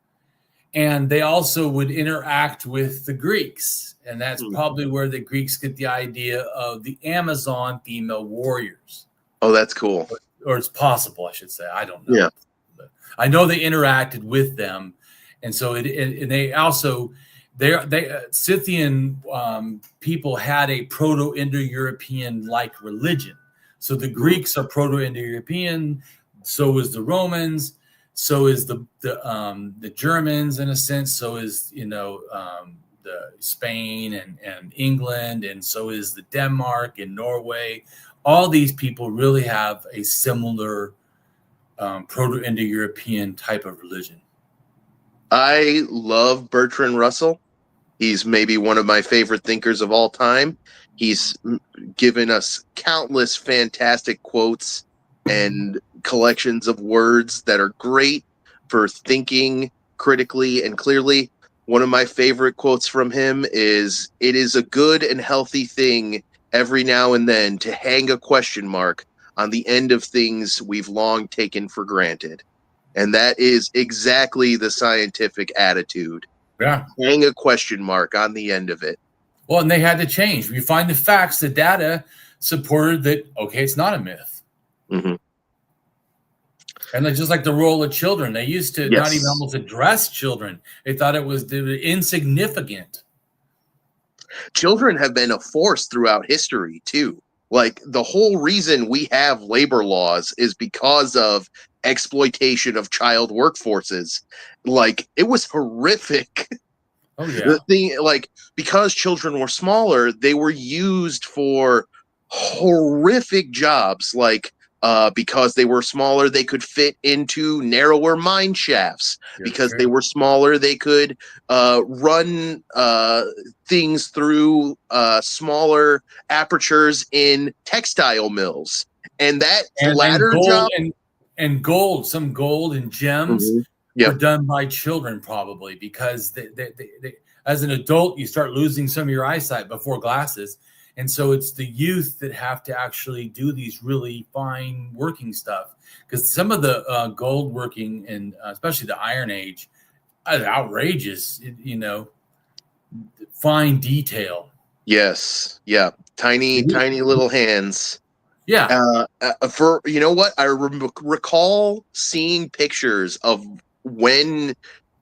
And they also would interact with the Greeks. And that's probably where the Greeks get the idea of the Amazon female warriors. Oh, that's cool. Or it's possible, I should say. I don't know. Yeah. But I know they interacted with them. And so and they also, Scythian people had a Proto-Indo-European like religion. So the Greeks are Proto-Indo-European. So is the Romans. So is the Germans in a sense. So is the Spain and England, and so is the Denmark and Norway. All these people really have a similar Proto-Indo-European type of religion. I love Bertrand Russell. He's maybe one of my favorite thinkers of all time. He's given us countless fantastic quotes and collections of words that are great for thinking critically and clearly. One of my favorite quotes from him is, "It is a good and healthy thing every now and then to hang a question mark on the end of things we've long taken for granted." And that is exactly the scientific attitude. Yeah. Hang a question mark on the end of it. Well, and they had to change. We find the facts, the data supported that, okay, it's not a myth. Mm-hmm. And just like the role of children, they used to not even almost address children. They thought it was insignificant. Children have been a force throughout history, too. Like, the whole reason we have labor laws is because of exploitation of child workforces. Like, it was horrific. Oh, yeah. The thing, like, because children were smaller, they were used for horrific jobs. Like, because they were smaller, they could fit into narrower mine shafts. Because they were smaller, they could run things through smaller apertures in textile mills. And that latter job... some gold and gems were done by children, probably, because they, as an adult, you start losing some of your eyesight before glasses. And so it's the youth that have to actually do these really fine working stuff, because some of the gold working, and especially the Iron Age, outrageous, fine detail. Yes. Yeah. Tiny little hands. Yeah. For, you know what? I recall seeing pictures of when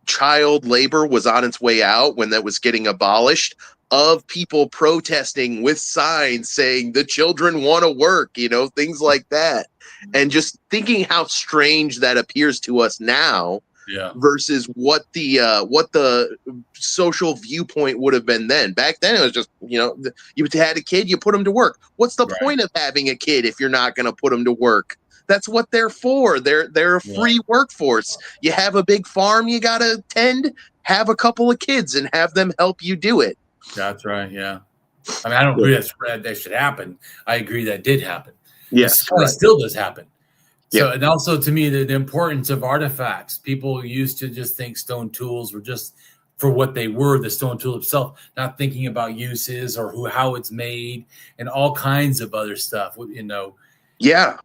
child labor was on its way out, when that was getting abolished, of people protesting with signs saying the children want to work, things like that. And just thinking how strange that appears to us now, versus what the social viewpoint would have been then. Back then, it was just, you had a kid, you put them to work. What's the point of having a kid if you're not going to put them to work? That's what they're for. They're a free workforce. You have a big farm you got to tend, have a couple of kids and have them help you do it. That's right. Yeah. I mean, I don't agree that should happen. I agree that did happen. Yes. It still does happen. So, and also to me, the importance of artifacts. People used to just think stone tools were just for what they were, the stone tool itself, not thinking about uses or how it's made and all kinds of other stuff, Yeah.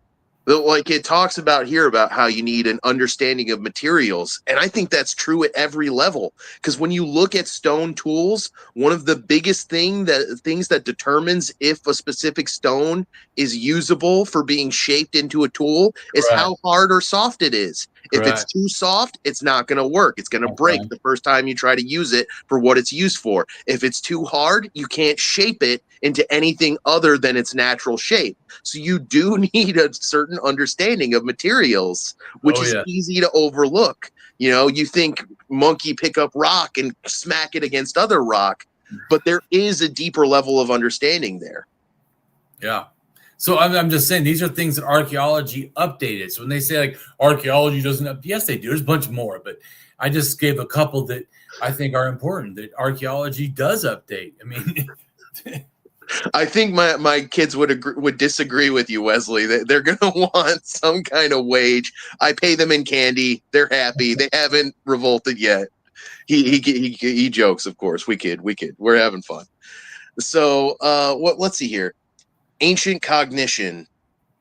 Like it talks about here about how you need an understanding of materials. And I think that's true at every level. Because when you look at stone tools, one of the biggest things that determines if a specific stone is usable for being shaped into a tool is Correct. how hard or soft it is. If it's Correct. too soft, it's not going to work. It's going to break Okay. the first time you try to use it for what it's used for. If it's too hard, you can't shape it into anything other than its natural shape. So you do need a certain understanding of materials, which Oh is yeah. easy to overlook. You know, you think monkey pick up rock and smack it against other rock, but there is a deeper level of understanding there. Yeah. So I'm just saying these are things that archaeology updated. So when they say like archaeology doesn't, yes, they do. There's a bunch more, but I just gave a couple that I think are important that archaeology does update. I mean, I think my kids would disagree with you, Wesley. They're going to want some kind of wage. I pay them in candy. They're happy. They haven't revolted yet. He jokes, of course. We kid. We're having fun. So let's see here. Ancient cognition.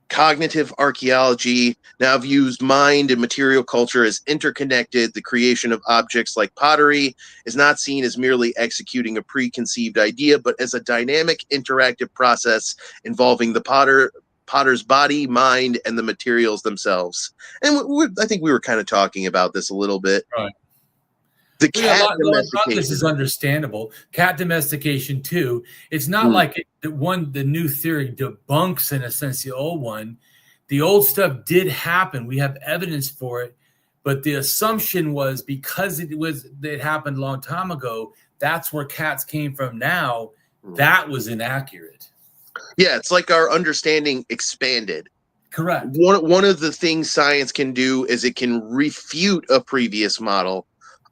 Cognitive archaeology now views mind and material culture as interconnected. The creation of objects like pottery is not seen as merely executing a preconceived idea, but as a dynamic, interactive process involving the potter's body, mind, and the materials themselves. And I think we were kind of talking about this a little bit. right. The Yeah, cat a lot of this domestication. is understandable. Cat domestication too. It's not like the new theory debunks in a sense the old one. The old stuff did happen. We have evidence for it, but the assumption was because it happened a long time ago. That's where cats came from. Now that was inaccurate. Yeah, it's like our understanding expanded. Correct. One of the things science can do is it can refute a previous model.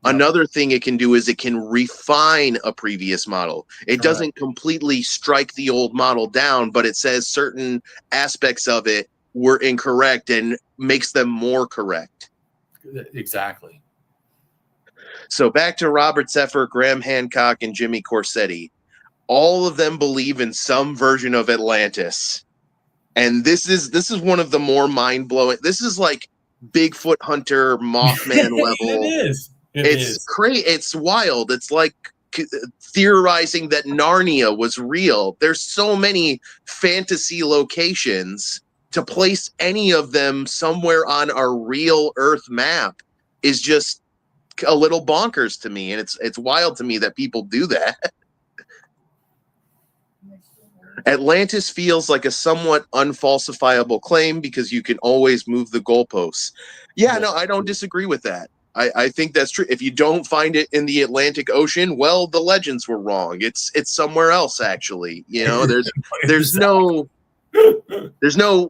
Yep. Another thing it can do is it can refine a previous model. It doesn't completely strike the old model down, but it says certain aspects of it were incorrect and makes them more correct. Exactly. So back to Robert Zephyr, Graham Hancock, and Jimmy Corsetti. All of them believe in some version of Atlantis. And this is one of the more mind-blowing. This is like Bigfoot hunter, Mothman level. It is. It's crazy. It's wild. It's like theorizing that Narnia was real. There's so many fantasy locations. To place any of them somewhere on our real Earth map is just a little bonkers to me, and it's wild to me that people do that. Atlantis feels like a somewhat unfalsifiable claim because you can always move the goalposts. Yeah, no, I don't disagree with that. I think that's true. If you don't find it in the Atlantic Ocean, well, the legends were wrong. It's somewhere else, actually. You know, there's no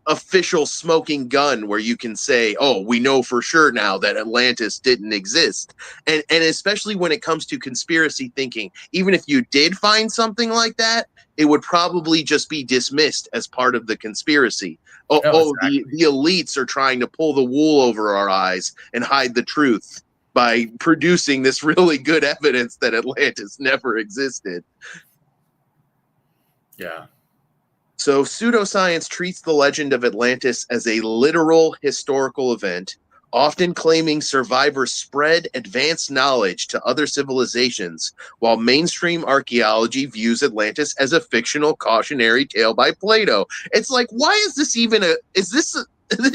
official smoking gun where you can say, oh, we know for sure now that Atlantis didn't exist. And especially when it comes to conspiracy thinking, even if you did find something like that, it would probably just be dismissed as part of the conspiracy. Exactly. The elites are trying to pull the wool over our eyes and hide the truth by producing this really good evidence that Atlantis never existed. Yeah. So pseudoscience treats the legend of Atlantis as a literal historical event, often claiming survivors spread advanced knowledge to other civilizations, while mainstream archaeology views Atlantis as a fictional cautionary tale by Plato. It's like, why is this even this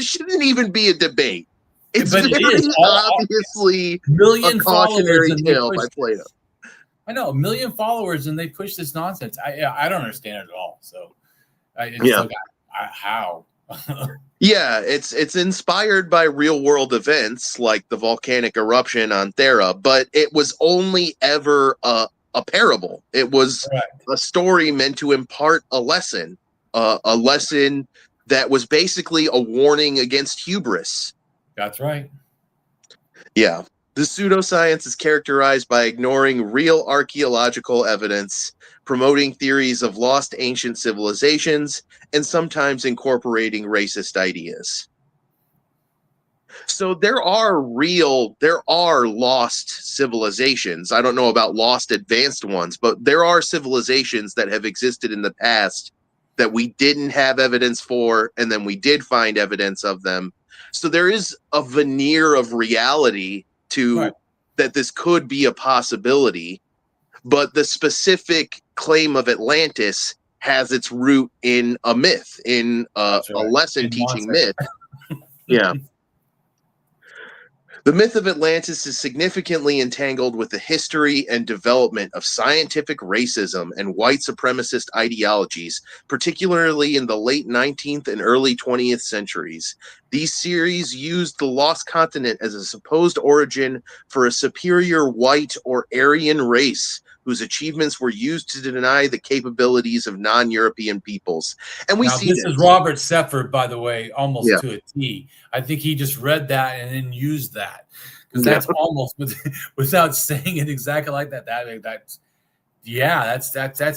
shouldn't even be a debate. It's very obviously a cautionary tale by Plato. I know, 1 million followers and they push this nonsense. I don't understand it at all. So how? Yeah, it's inspired by real world events like the volcanic eruption on Thera, but it was only ever a parable. It was a story meant to impart a lesson that was basically a warning against hubris. That's right. Yeah. The pseudoscience is characterized by ignoring real archaeological evidence, promoting theories of lost ancient civilizations, and sometimes incorporating racist ideas. So there are lost civilizations. I don't know about lost advanced ones, but there are civilizations that have existed in the past that we didn't have evidence for, and then we did find evidence of them. So there is a veneer of reality to that this could be a possibility, but the specific claim of Atlantis has its root in a myth, in a lesson teaching myth. Yeah. The myth of Atlantis is significantly entangled with the history and development of scientific racism and white supremacist ideologies, particularly in the late 19th and early 20th centuries. These series used the lost continent as a supposed origin for a superior white or Aryan race whose achievements were used to deny the capabilities of non-European peoples. And we see this is Robert Sefford, by the way, almost to a T. I think he just read that and then used that, because that's almost without saying it exactly like that. That's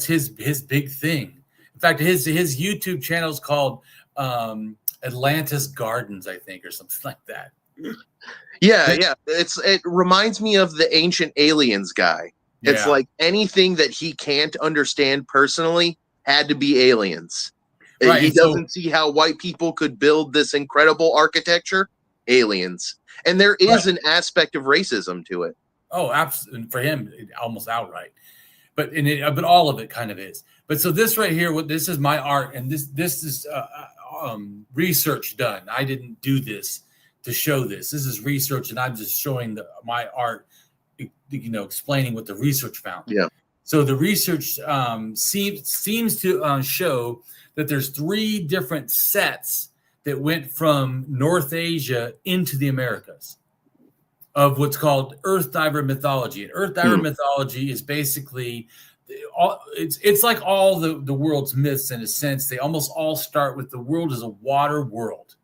his big thing. In fact, his YouTube channel is called Atlantis Gardens, I think, or something like that. Yeah. It reminds me of the Ancient Aliens guy. It's like anything that he can't understand personally had to be aliens. Right, he doesn't see how white people could build this incredible architecture. Aliens. And there is an aspect of racism to it. Oh, absolutely. For him, almost outright. But all of it kind of is. But so this right here, this is my art, and this is research done. I didn't do this to show this. This is research, and I'm just showing my art, explaining what the research found. Yeah. So the research seems to show that there's 3 different sets that went from North Asia into the Americas of what's called Earth Diver mythology. And Earth Diver mythology is basically it's like all the world's myths in a sense. They almost all start with the world as a water world,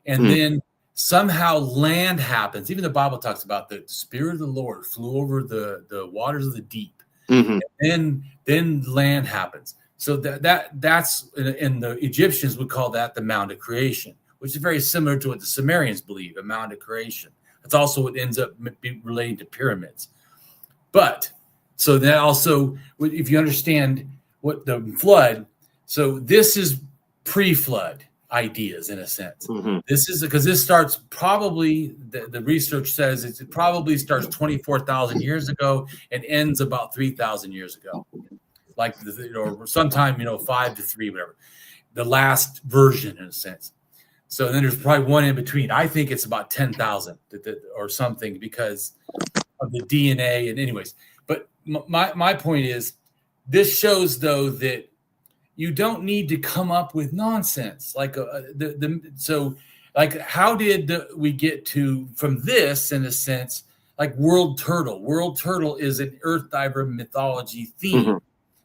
and then somehow land happens. Even the Bible talks about the Spirit of the Lord flew over the waters of the deep. And then land happens. So that's and the Egyptians would call that the Mound of Creation, which is very similar to what the Sumerians believe, a mound of creation. That's also what ends up being related to pyramids. But so that also, if you understand what the flood, so this is pre-flood ideas in a sense. This is because this starts probably, the research says it probably starts 24,000 years ago and ends about 3,000 years ago, like or sometime 5 to 3, whatever, the last version in a sense. So then there's probably one in between. I think it's about 10,000 or something because of the DNA. And anyways, but my point is, this shows though that you don't need to come up with nonsense. Like so how did we get to from this in a sense, like World Turtle? World Turtle is an Earth Diver mythology theme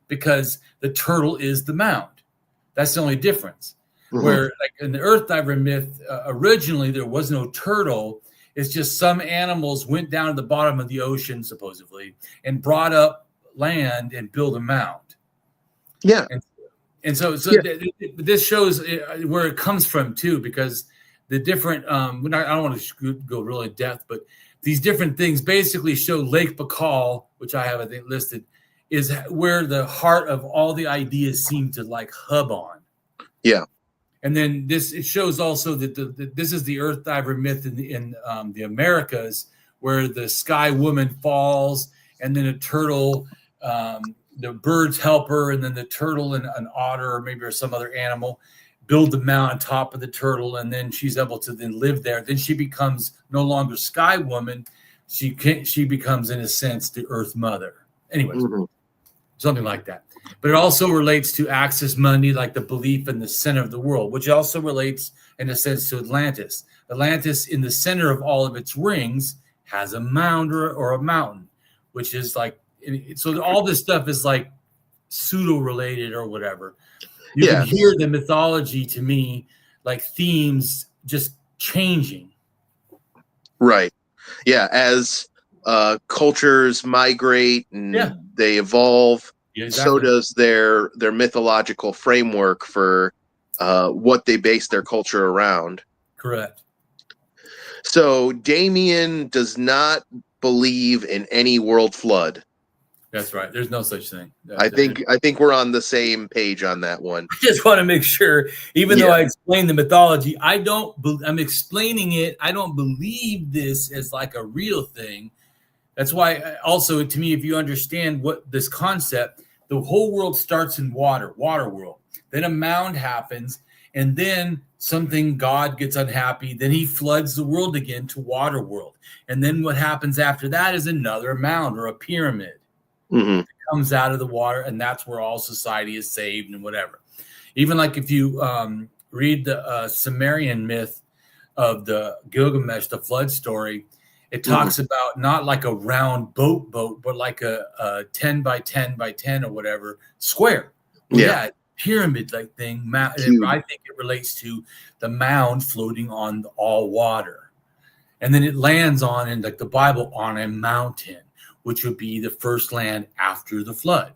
because the turtle is the mound. That's the only difference. Where like in the Earth Diver myth, originally there was no turtle. It's just some animals went down to the bottom of the ocean, supposedly, and brought up land and built a mound. Yeah. And so this shows where it comes from too, because the different, I don't want to go really in depth, but these different things basically show Lake Baikal, which I have, I think, listed, is where the heart of all the ideas seem to like hub on. Yeah. And then it shows also that this is the Earth Diver myth in the Americas, where the sky woman falls, and then a turtle, the birds help her, and then the turtle and an otter or maybe some other animal build the mound on top of the turtle, and then she's able to then live there. Then she becomes no longer sky woman; she becomes in a sense the Earth Mother. Anyways, something like that. But it also relates to Axis Mundi, like the belief in the center of the world, which also relates in a sense to Atlantis. Atlantis, in the center of all of its rings, has a mound or a mountain, which is like, so all this stuff is like pseudo related or whatever. You can hear the mythology to me, like themes just changing. Right. Yeah. As cultures migrate and they evolve, so does their mythological framework for what they base their culture around. Correct. So Damien does not believe in any world flood. That's right. There's no such thing. I think we're on the same page on that one. I just want to make sure, even though I explained the mythology, I'm explaining it. I don't believe this as like a real thing. That's why also, to me, if you understand what this concept, the whole world starts in water world. Then a mound happens, and then God gets unhappy. Then he floods the world again to water world. And then what happens after that is another mound or a pyramid. Mm-hmm. Comes out of the water, and that's where all society is saved and whatever. Even like if you read the Sumerian myth of the Gilgamesh, the flood story, it talks about not like a round boat, but like a 10 by 10 by 10 or whatever square. Yeah, pyramid like thing. I think it relates to the mound floating on all water, and then it lands on, in like the Bible, on a mountain, which would be the first land after the flood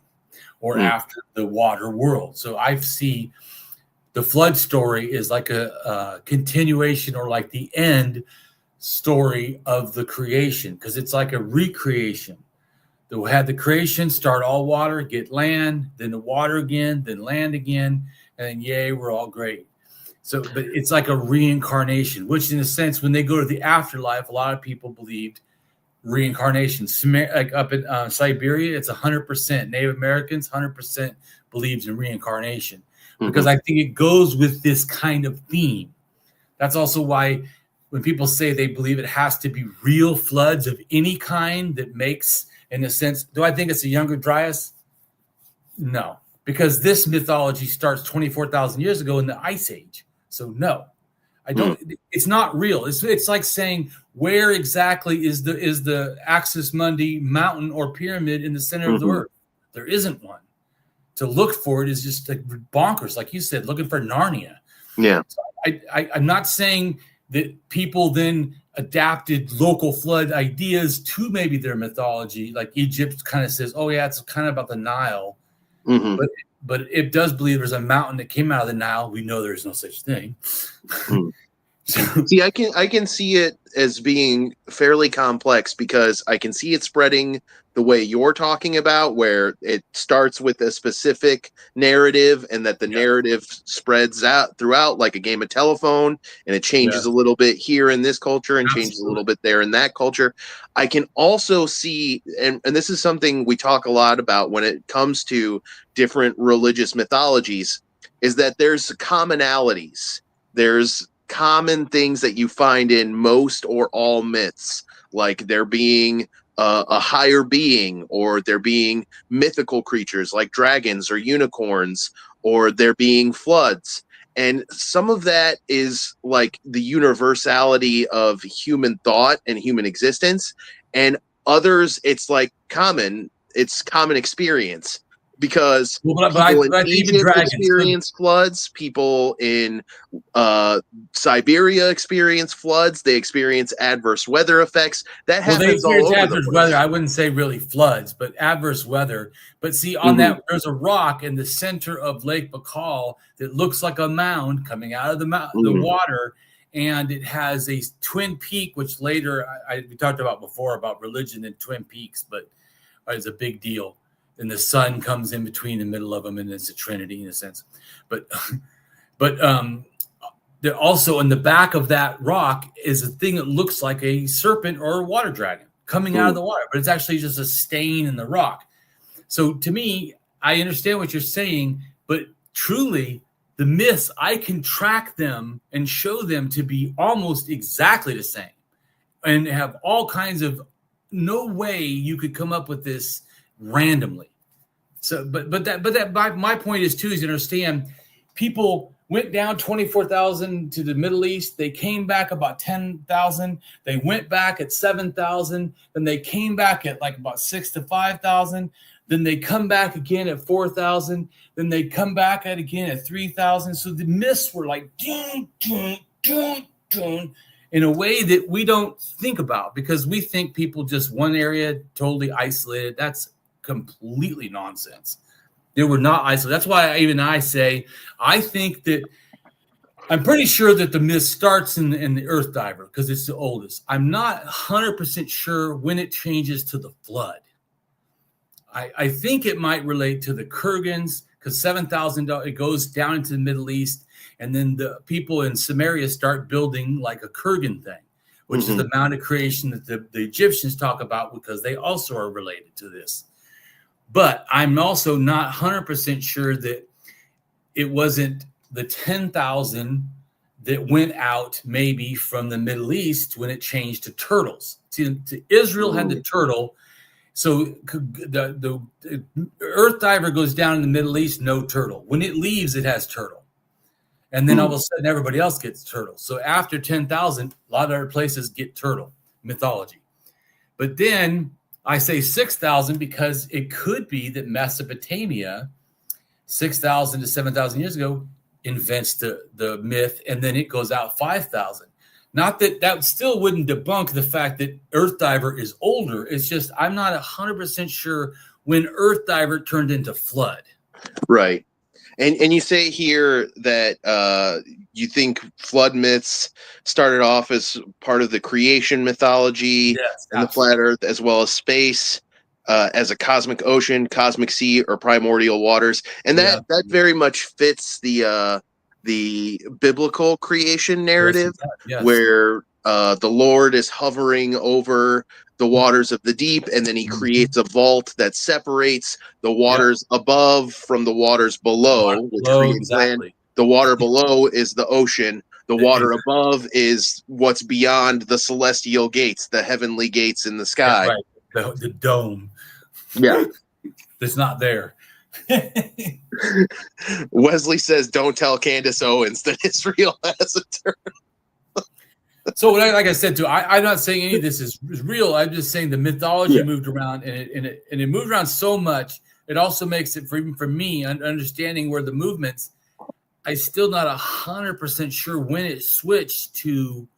or after the water world. So I see the flood story is like a continuation or like the end story of the creation, because it's like a recreation. They'll have the creation, start all water, get land, then the water again, then land again, and then yay, we're all great. So, but it's like a reincarnation, which in a sense, when they go to the afterlife, a lot of people believed reincarnation. Like up in Siberia, it's 100%. Native Americans, 100% believes in reincarnation, because I think it goes with this kind of theme. That's also why when people say they believe it has to be real floods of any kind that makes, in a sense, do I think it's a Younger Dryas? No, because this mythology starts 24,000 years ago in the Ice Age. So no, I don't. It's not real. It's like saying, where exactly is the Axis Mundi mountain or pyramid in the center of the earth? There isn't one. To look for it is just like bonkers, like you said, looking for Narnia. Yeah. So I'm not saying that people then adapted local flood ideas to maybe their mythology, like Egypt kind of says, oh yeah, it's kind of about the Nile, but it does believe there's a mountain that came out of the Nile. We know there's no such thing. See, I can see it as being fairly complex, because I can see it spreading the way you're talking about, where it starts with a specific narrative and that the narrative spreads out throughout like a game of telephone, and it changes a little bit here in this culture and changes a little bit there in that culture. I can also see, and this is something we talk a lot about when it comes to different religious mythologies, is that there's commonalities. There's common things that you find in most or all myths, like there being a higher being, or there being mythical creatures like dragons or unicorns, or there being floods. And some of that is like the universality of human thought and human existence, and others it's like common experience. Because people in Egypt experience floods, people in Siberia experience floods, they experience adverse weather effects. That happens all over adverse the place. Weather. I wouldn't say really floods, but adverse weather. But see, on that, there's a rock in the center of Lake Baikal that looks like a mound coming out of the water, and it has a twin peak, which later we talked about before about religion and Twin Peaks, but it's a big deal. And the sun comes in between the middle of them, and it's a trinity in a sense. But there also in the back of that rock is a thing that looks like a serpent or a water dragon coming out of the water, but it's actually just a stain in the rock. So to me, I understand what you're saying, but truly the myths, I can track them and show them to be almost exactly the same, and have all kinds of, no way you could come up with this randomly. So, but my point is too, is to understand people went down 24,000 to the Middle East. They came back about 10,000. They went back at 7,000. Then they came back at like about 6,000 to 5,000. Then they come back again at 4,000. Then they come back at again at 3,000. So the myths were like dun, dun, dun, dun, in a way that we don't think about, because we think people just one area totally isolated. That's completely nonsense. They were not isolated. That's why I say I think that I'm pretty sure that the myth starts in the Earth Diver, because it's the oldest. I'm not 100% sure when it changes to the flood. I think it might relate to the Kurgans, because $7,000, it goes down into the Middle East, and then the people in Samaria start building like a Kurgan thing, which is the mound of creation that the Egyptians talk about, because they also are related to this. But I'm also not 100% sure that it wasn't the 10,000 that went out maybe from the Middle East when it changed to turtles. See, Israel had the turtle. So the Earth Diver goes down in the Middle East, no turtle. When it leaves, it has turtle. And then all of a sudden, everybody else gets turtle. So after 10,000, a lot of other places get turtle mythology. But then I say 6,000 because it could be that Mesopotamia, 6,000 to 7,000 years ago, invents the myth, and then it goes out 5,000. Not that still wouldn't debunk the fact that Earth Diver is older. It's just I'm not 100% sure when Earth Diver turned into Flood. Right. And you say here that you think flood myths started off as part of the creation mythology, Yes, and the flat Earth, as well as space, as a cosmic ocean, cosmic sea, or primordial waters. And that very much fits the biblical creation narrative, yes. where the Lord is hovering over the waters of the deep, and then he creates a vault that separates the waters above from the waters below, which creates land. The water below is the ocean. The water above is what's beyond the celestial gates, the heavenly gates in the sky. Yeah, right. The dome. Yeah. That's not there. Wesley says, don't tell Candace Owens that Israel has a turtle. So, like I said, too, I'm not saying any of this is real. I'm just saying the mythology moved around, and it moved around so much. It also makes it, even for me, understanding where the movements, I'm still not 100% sure when it switched to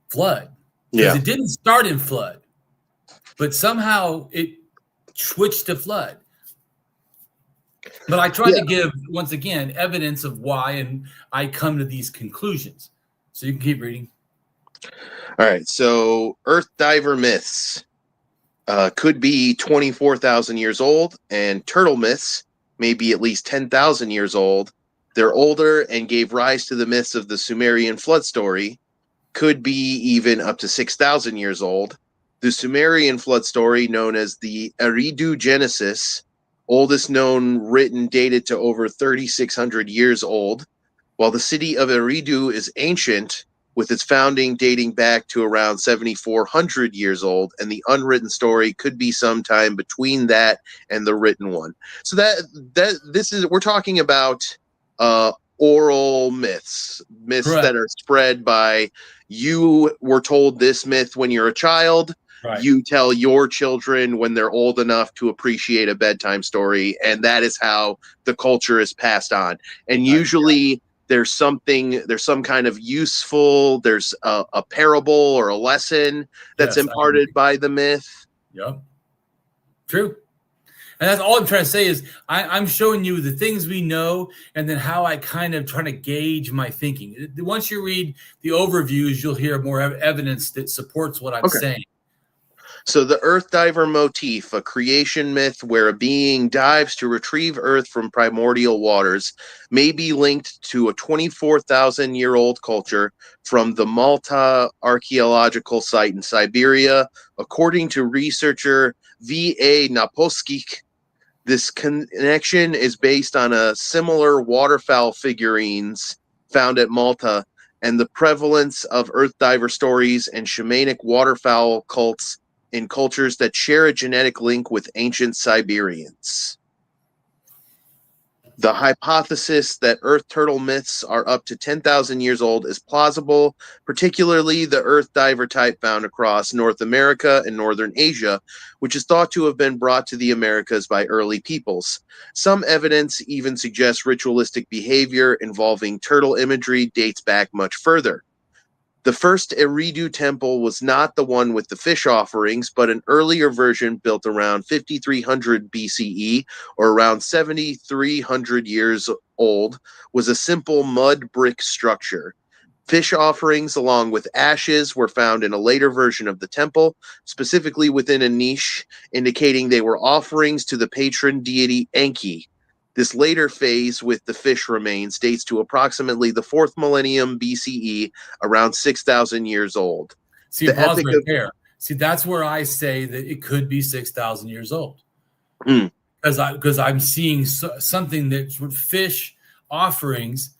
Flood. Because it didn't start in Flood, but somehow it switched to Flood. But I tried to give, once again, evidence of why, and I come to these conclusions. So you can keep reading. All right, so Earth Diver myths could be 24,000 years old, and turtle myths may be at least 10,000 years old. They're older and gave rise to the myths of the Sumerian flood story, could be even up to 6,000 years old. The Sumerian flood story, known as the Eridu Genesis, oldest known written, dated to over 3,600 years old, while the city of Eridu is ancient, with its founding dating back to around 7,400 years old, and the unwritten story could be sometime between that and the written one. So we're talking about oral myths Correct. That are spread by, you were told this myth when you're a child. Right. You tell your children when they're old enough to appreciate a bedtime story, and that is how the culture is passed on. And usually there's some kind of useful, there's a parable or a lesson that's imparted by the myth. Yep. True. And that's all I'm trying to say is I'm showing you the things we know, and then how I kind of try to gauge my thinking. Once you read the overviews, you'll hear more evidence that supports what I'm saying. So the Earth Diver motif, a creation myth where a being dives to retrieve Earth from primordial waters, may be linked to a 24,000-year-old culture from the Malta archaeological site in Siberia. According to researcher V.A. Naposkik, this connection is based on a similar waterfowl figurines found at Malta, and the prevalence of Earth Diver stories and shamanic waterfowl cults in cultures that share a genetic link with ancient Siberians. The hypothesis that Earth turtle myths are up to 10,000 years old is plausible, particularly the Earth Diver type found across North America and Northern Asia, which is thought to have been brought to the Americas by early peoples. Some evidence even suggests ritualistic behavior involving turtle imagery dates back much further. The first Eridu temple was not the one with the fish offerings, but an earlier version built around 5300 BCE, or around 7,300 years old, was a simple mud brick structure. Fish offerings along with ashes were found in a later version of the temple, specifically within a niche, indicating they were offerings to the patron deity Enki. This later phase with the fish remains dates to approximately the 4th millennium BCE, around 6,000 years old. See, pause right there. See, that's where I say that it could be 6,000 years old. Because I'm seeing something that's fish offerings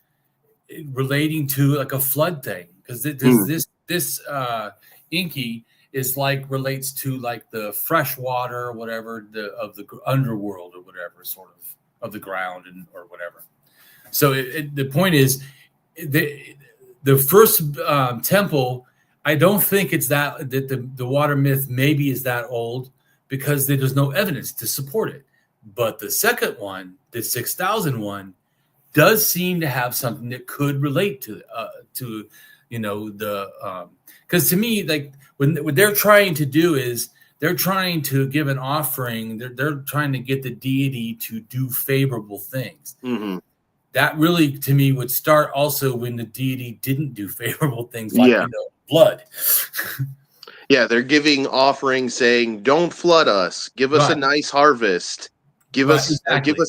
relating to like a flood thing, because this Enki is like relates to like the fresh water or whatever of the underworld or whatever sort of the ground and or whatever. So the point is the first temple, I don't think it's that the water myth maybe is that old, because there's no evidence to support it. But the second one, the 6,000 one, does seem to have something that could relate to the because to me, like what they're trying to do is they're trying to give an offering. They're trying to get the deity to do favorable things. Mm-hmm. That really, to me, would start also when the deity didn't do favorable things, like blood. Yeah, they're giving offerings saying, "Don't flood us. Give us a nice harvest. Give us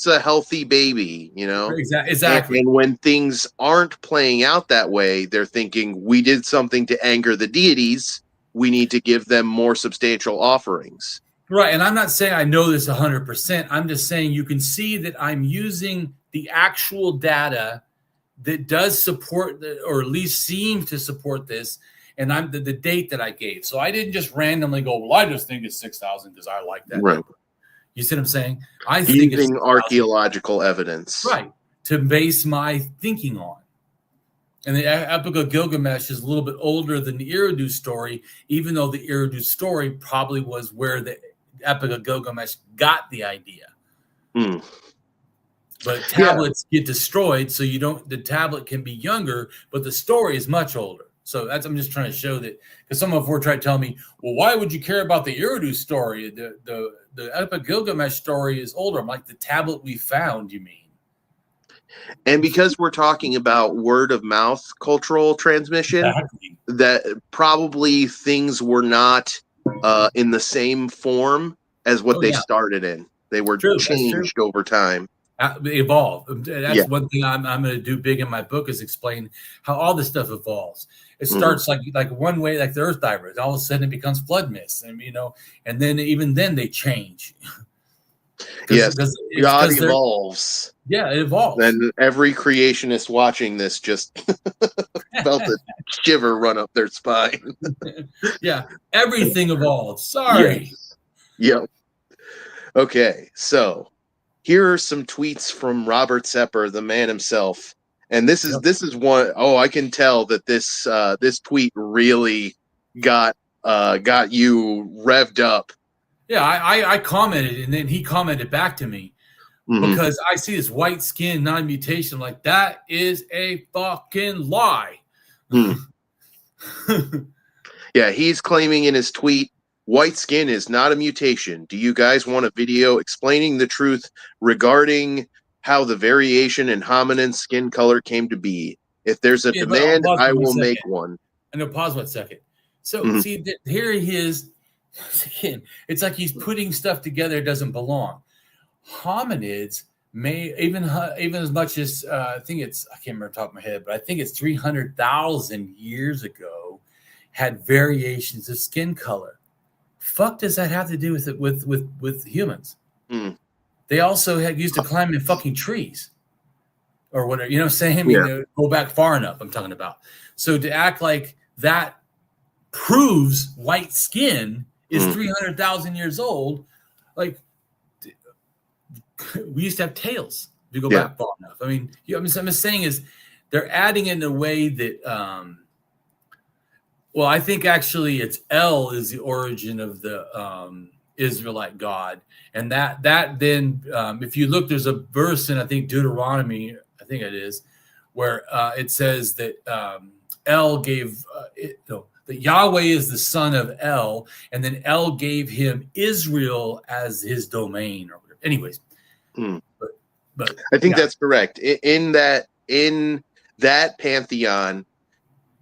a healthy baby." Exactly. And when things aren't playing out that way, they're thinking, "We did something to anger the deities. We need to give them more substantial offerings." Right, and I'm not saying I know this 100%. I'm just saying you can see that I'm using the actual data that does support, or at least seem to support this, and I'm the date that I gave. So I didn't just randomly go, well, I just think it's 6,000 because I like that number. You see what I'm saying? I think using archaeological evidence, right, to base my thinking on. And the Epic of Gilgamesh is a little bit older than the Eridu story, even though the Eridu story probably was where the Epic of Gilgamesh got the idea. But tablets get destroyed, so the tablet can be younger, but the story is much older. So I'm just trying to show that, because some of you try to tell me, well, why would you care about the Eridu story? The Epic Gilgamesh story is older. I'm like, the tablet we found, you mean? And because we're talking about word of mouth cultural transmission, that probably things were not in the same form as what they started in. They were changed over time. They evolve. That's one thing I'm going to do big in my book, is explain how all this stuff evolves. It starts like one way, like the Earth divers. All of a sudden, it becomes flood myths, and and then even then they change. Yes, God evolves. Yeah, it evolves. And every creationist watching this just felt a shiver run up their spine. Yeah, everything evolves. Sorry. Yep. Okay, so here are some tweets from Robert Sepper, the man himself. And this is one, I can tell that this tweet really got you revved up. Yeah, I commented, and then he commented back to me, because I see this white skin, non-mutation. Like, that is a fucking lie. Yeah, he's claiming in his tweet, white skin is not a mutation. Do you guys want a video explaining the truth regarding how the variation in hominin skin color came to be? If there's a demand, I will make one. I know, pause 1 second. So, see, here he is. Again, it's like he's putting stuff together that doesn't belong. Hominids may even as much as I think it's, I can't remember top of my head, but I think it's 300,000 years ago, had variations of skin color. Fuck does that have to do with it with humans? They also used to climb in fucking trees or whatever. You know what I'm saying? Go back far enough. I'm talking about. So to act like that proves white skin is 300,000 years old, like, we used to have tails if you go back far enough. I mean, I'm just saying is they're adding it in a way that, well, I think actually it's El is the origin of the Israelite God. And that then, if you look, there's a verse in, I think, Deuteronomy, I think it is, where it says that El gave, that Yahweh is the son of El, and then El gave him Israel as his domain or whatever. Anyways. But I think that's correct. In that pantheon,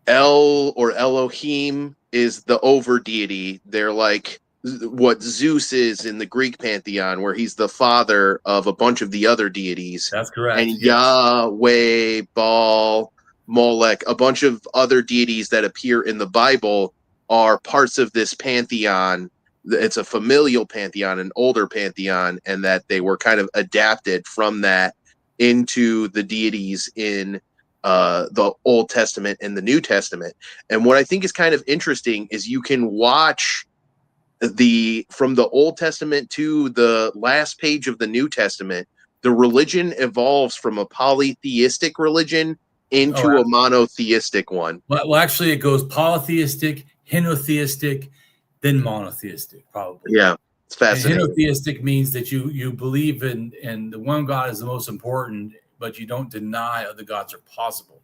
El or Elohim is the over deity. They're like what Zeus is in the Greek pantheon, where he's the father of a bunch of the other deities. That's correct. And Yes. Yahweh, Baal, Molech, a bunch of other deities that appear in the Bible are parts of this pantheon. It's a familial pantheon, an older pantheon, and that they were kind of adapted from that into the deities in the Old Testament and the New Testament. And what I think is kind of interesting is you can watch from the Old Testament to the last page of the New Testament, the religion evolves from a polytheistic religion into a monotheistic one. Well, actually, it goes polytheistic, henotheistic, then monotheistic, probably. Yeah, it's fascinating. And henotheistic means that you believe in the one God is the most important, but you don't deny other gods are possible.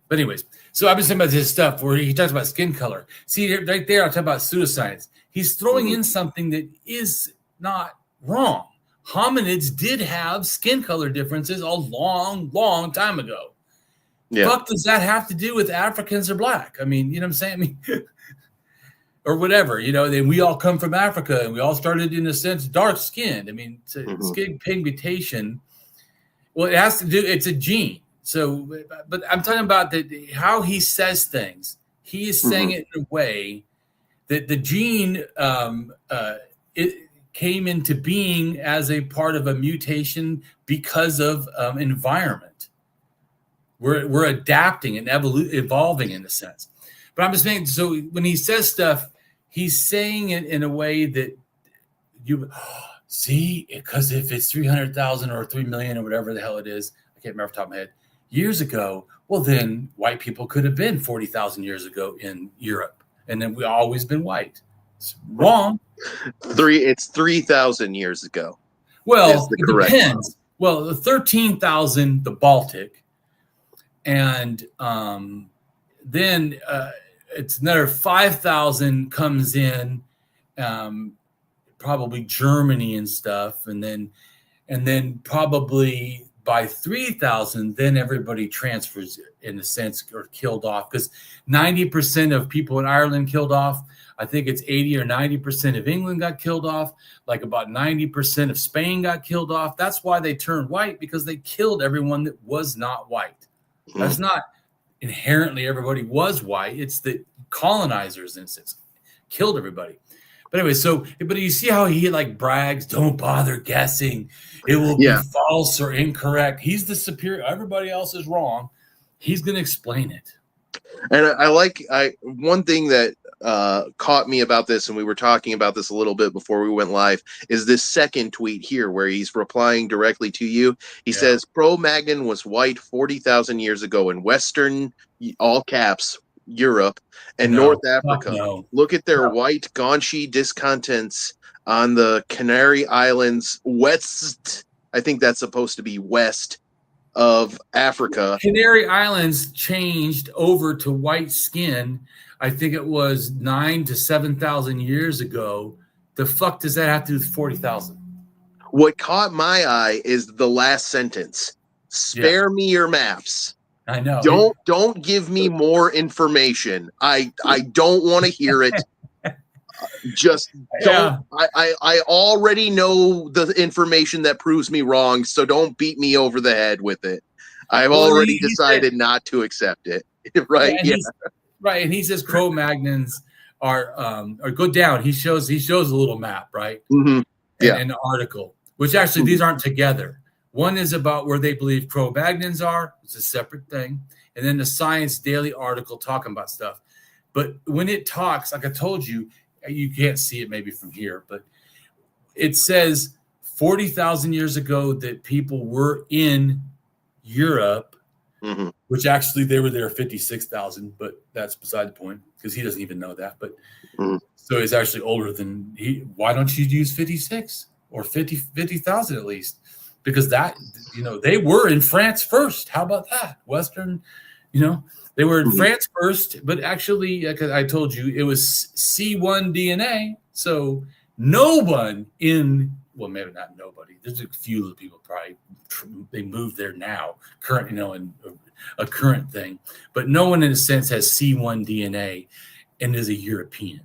But anyways, so I've been saying about this stuff where he talks about skin color. See, right there, I talk about pseudoscience. He's throwing in something that is not wrong. Hominids did have skin color differences a long, long time ago. Yeah. Fuck does that have to do with Africans or black? I mean, you know what I'm saying? I mean, or whatever, you know, then we all come from Africa and we all started, in a sense, dark skinned. I mean, skin pigmentation. Well, it has to do, it's a gene. So, but I'm talking about how he says things. He is saying it in a way that the gene it came into being as a part of a mutation because of environment. We're adapting and evolving in a sense. But I'm just saying, so when he says stuff, he's saying it in a way that you see, because if it's 300,000 or 3 million or whatever the hell it is, I can't remember off the top of my head, years ago, well, then white people could have been 40,000 years ago in Europe. And then we've always been white. It's wrong. It's 3,000 years ago. Well, it depends. Well, the 13,000, the Baltic. And then it's another 5,000 comes in, probably Germany and stuff. And then probably by 3,000, then everybody transfers in a sense or killed off, because 90% of people in Ireland killed off. I think it's 80 or 90% of England got killed off. Like about 90% of Spain got killed off. That's why they turned white, because they killed everyone that was not white. That's not inherently everybody was white. It's the colonizers, in a sense, killed everybody. But anyway, but you see how he like brags, don't bother guessing. It will be false or incorrect. He's the superior. Everybody else is wrong. He's going to explain it. And one thing that caught me about this, and we were talking about this a little bit before we went live, is this second tweet here where he's replying directly to you. He says, Cro-Magnon was white 40,000 years ago in Western, all caps, Europe and North Africa. Look at their white Guanche discontents on the Canary Islands west. I think that's supposed to be west of Africa. Canary Islands changed over to white skin. I think it was 9,000 to 7,000 years ago. The fuck does that have to do with 40,000? What caught my eye is the last sentence. Spare me your maps. I know. Don't give me more information. I don't want to hear it. Just don't. I already know the information that proves me wrong, so don't beat me over the head with it. I've already decided not to accept it. Right? Yeah. Right, and he says Cro-Magnons are go down. He shows a little map, right? Mm-hmm. Yeah, and an article, which actually these aren't together. One is about where they believe Cro-Magnons are. It's a separate thing. And then the Science Daily article talking about stuff. But when it talks, like I told you, you can't see it maybe from here, but it says 40,000 years ago that people were in Europe, which actually they were there 56,000, but that's beside the point because he doesn't even know that. But so he's actually older than he. Why don't you use 56 or 50,000 at least? Because that, they were in France first. How about that? Western, they were in France first, but actually, like I told you, it was C1 DNA. So no one in well, maybe not nobody. There's a few of the people probably they moved there now, current, in a current thing, but no one in a sense has C1 DNA and is a European.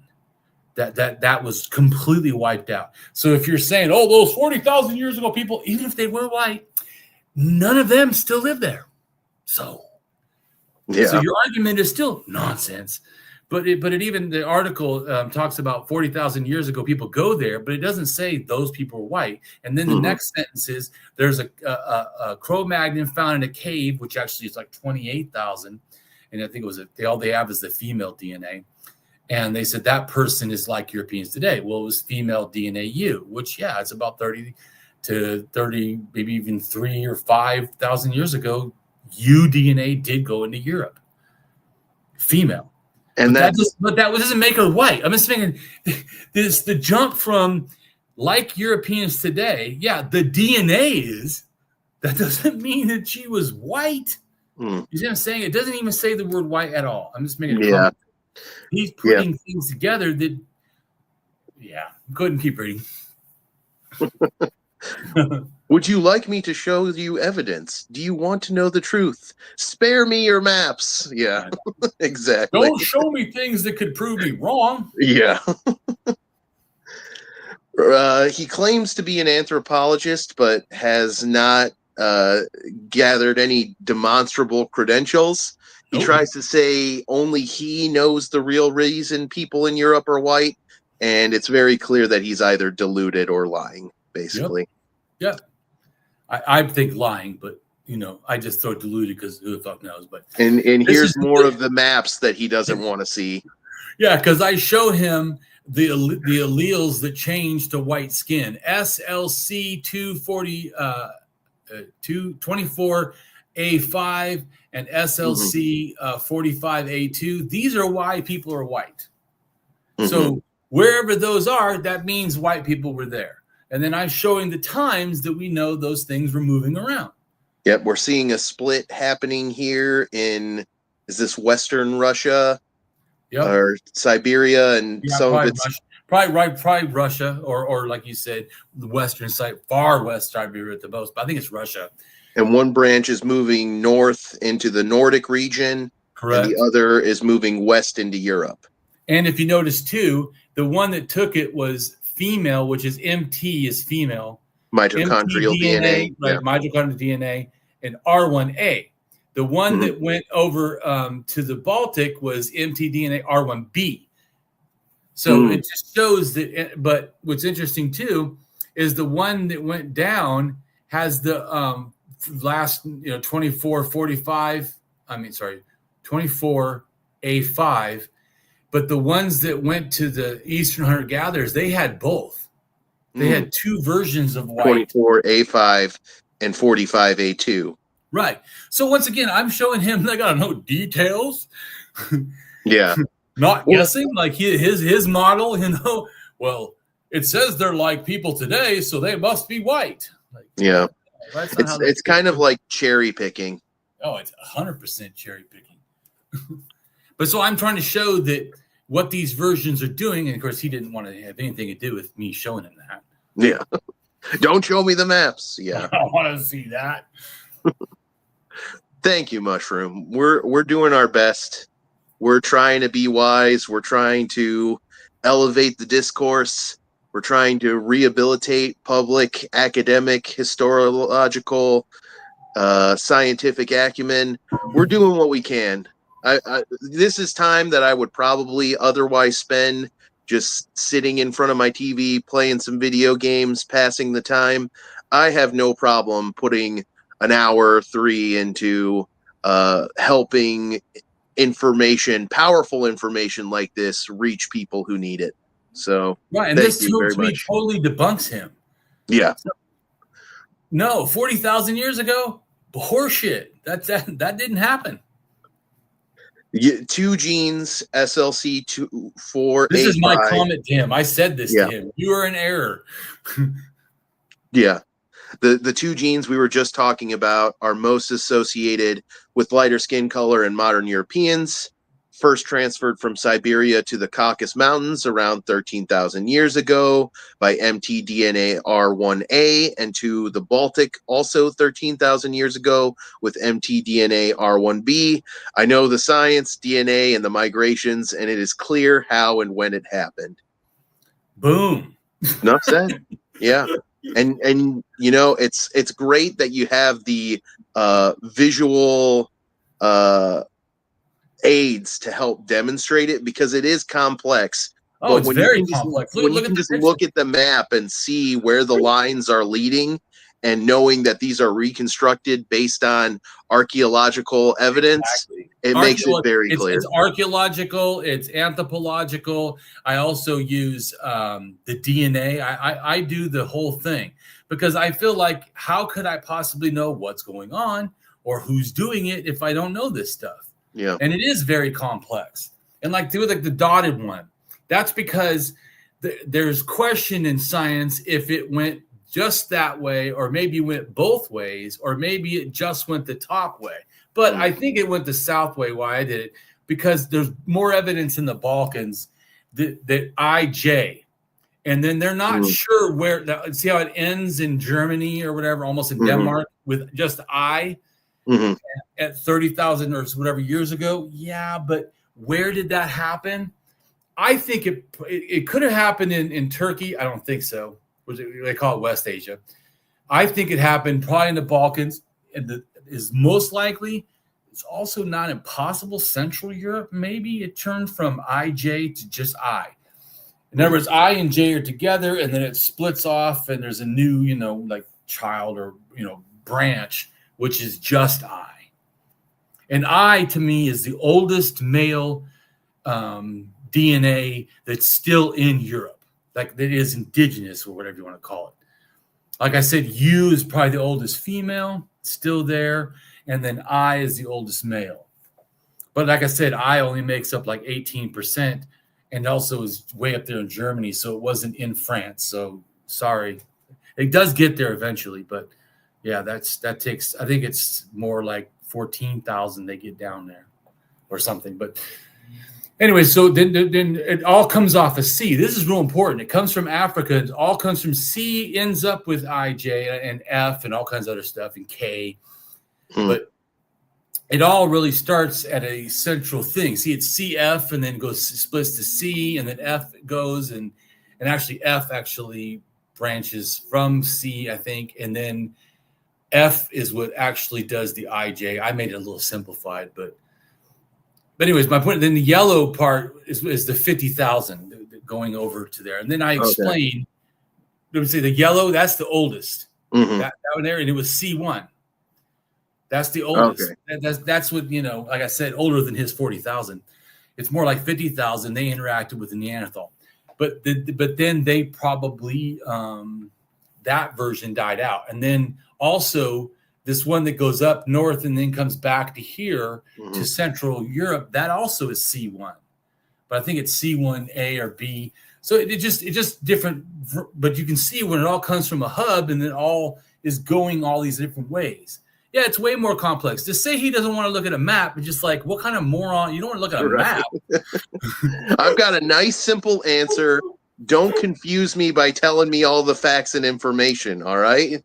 That was completely wiped out. So if you're saying, oh, those 40,000 years ago people, even if they were white, none of them still live there. So your argument is still nonsense. But even the article talks about 40,000 years ago people go there, but it doesn't say those people are white. And then the next sentence is there's a Cro-Magnon found in a cave, which actually is like 28,000, and I think it was all they have is the female DNA. And they said that person is like Europeans today. Well, it was female DNA U, which, yeah, it's about 30 to 30, maybe even 3 or 5,000 years ago. U DNA did go into Europe. Female. And that doesn't make her white. I'm just thinking the jump from like Europeans today. Yeah, the DNA is. That doesn't mean that she was white. You see what I'm saying? It doesn't even say the word white at all. I'm just making a comment. He's putting things together that, go ahead and keep reading. Would you like me to show you evidence? Do you want to know the truth? Spare me your maps. Yeah, exactly. Don't show me things that could prove me wrong. Yeah. He claims to be an anthropologist, but has not gathered any demonstrable credentials. He tries to say only he knows the real reason people in Europe are white, and it's very clear that he's either deluded or lying, basically. Yep. I think lying, but I just throw deluded because who the fuck knows. But and here's more of the maps that he doesn't want to see. Yeah, because I show him the alleles that change to white skin. SLC 224A5 and SLC 45A2. These are why people are white. So wherever those are, that means white people were there. And then I'm showing the times that we know those things were moving around. Yep, we're seeing a split happening here in, is this Western Russia or Siberia? And some of it's probably Russia or like you said, the Western side, far west Siberia at the most, but I think it's Russia. And one branch is moving north into the Nordic region. Correct. And the other is moving west into Europe. And if you notice too, the one that took it was female, which is MT is female. Mitochondrial DNA. Right, mitochondrial DNA. And R1A. The one that went over to the Baltic was mtDNA R1B. So it just shows that, but what's interesting too is the one that went down has the last 24A5, but the ones that went to the Eastern hunter-gatherers, they had both. They had two versions of white. 24A5 and 45A2. Right. So once again, I'm showing him, I got to know details. Yeah. Not guessing, like his model, well, it says they're like people today, so they must be white. It's kind of like cherry picking. Oh, it's 100% cherry picking. But so I'm trying to show that what these versions are doing, and of course he didn't want to have anything to do with me showing him that. Yeah. Don't show me the maps. Yeah. I don't want to see that. Thank you, Mushroom. We're doing our best. We're trying to be wise. We're trying to elevate the discourse. We're trying to rehabilitate public, academic, historiological, scientific acumen. We're doing what we can. This is time that I would probably otherwise spend just sitting in front of my TV, playing some video games, passing the time. I have no problem putting an hour or 3 into helping powerful information like this reach people who need it. So right, and this to me totally debunks him. Yeah. No, 40,000 years ago, horseshit. That didn't happen. 2 genes, SLC24A5. This is my comment to him. I said this to him. You are in error. Yeah. The 2 genes we were just talking about are most associated with lighter skin color in modern Europeans. first transferred from Siberia to the Caucasus Mountains around 13,000 years ago by mtDNA R1A, and to the Baltic also 13,000 years ago with mtDNA R1B. I know the science, DNA, and the migrations, and it is clear how and when it happened. Boom. Enough said. Yeah. And you know, it's great that you have the visual aids to help demonstrate it, because it is complex. Oh, it's very complex. When you can just look at the map and see where the lines are leading, and knowing that these are reconstructed based on archaeological evidence, it makes it very clear. It's archaeological, it's anthropological. I also use the DNA. I do the whole thing, because I feel like, how could I possibly know what's going on or who's doing it if I don't know this stuff? Yeah. And it is very complex. And like the dotted one, that's because there's question in science if it went just that way, or maybe went both ways, or maybe it just went the top way. But I think it went the south way. Why I did it, because there's more evidence in the Balkans that IJ, and then they're not sure where. See how it ends in Germany or whatever, almost in Denmark, with just I at 30,000 or whatever years ago. Yeah, but where did that happen? I think it could have happened in Turkey. I don't think so. They call it West Asia. I think it happened probably in the Balkans, and is most likely. It's also not impossible. Central Europe, maybe it turned from IJ to just I. In other words, I and J are together, and then it splits off, and there's a new, like child or branch, which is just I. And I, to me, is the oldest male DNA that's still in Europe. Like that is indigenous, or whatever you want to call it. Like I said, U is probably the oldest female, still there, and then I is the oldest male. But like I said, I only makes up like 18%, and also is way up there in Germany, so it wasn't in France. So sorry, it does get there eventually, but yeah, that takes. I think it's more like 14,000 they get down there, or something, but. Anyway, so then it all comes off of C. This is real important. It comes from Africa. It all comes from C, ends up with IJ and F and all kinds of other stuff, and K. But it all really starts at a central thing. See, it's CF, and then splits to C, and then F goes, and actually F actually branches from C, I think, and then F is what actually does the IJ. I made it a little simplified, But anyways, my point, then the yellow part is the 50,000 going over to there. And then I explained, let me say the yellow, that's the oldest. That one there, and it was C1. That's the oldest. That's what, like I said, older than his 40,000. It's more like 50,000. They interacted with the Neanderthal. But then they probably, that version died out. And then also, this one that goes up north and then comes back to here to Central Europe, that also is C1. But I think it's C1A or B. So it just different, but you can see when it all comes from a hub and it all is going all these different ways. Yeah, it's way more complex. To say he doesn't want to look at a map, it's just like, what kind of moron? You don't want to look at a map. I've got a nice, simple answer. Don't confuse me by telling me all the facts and information, all right?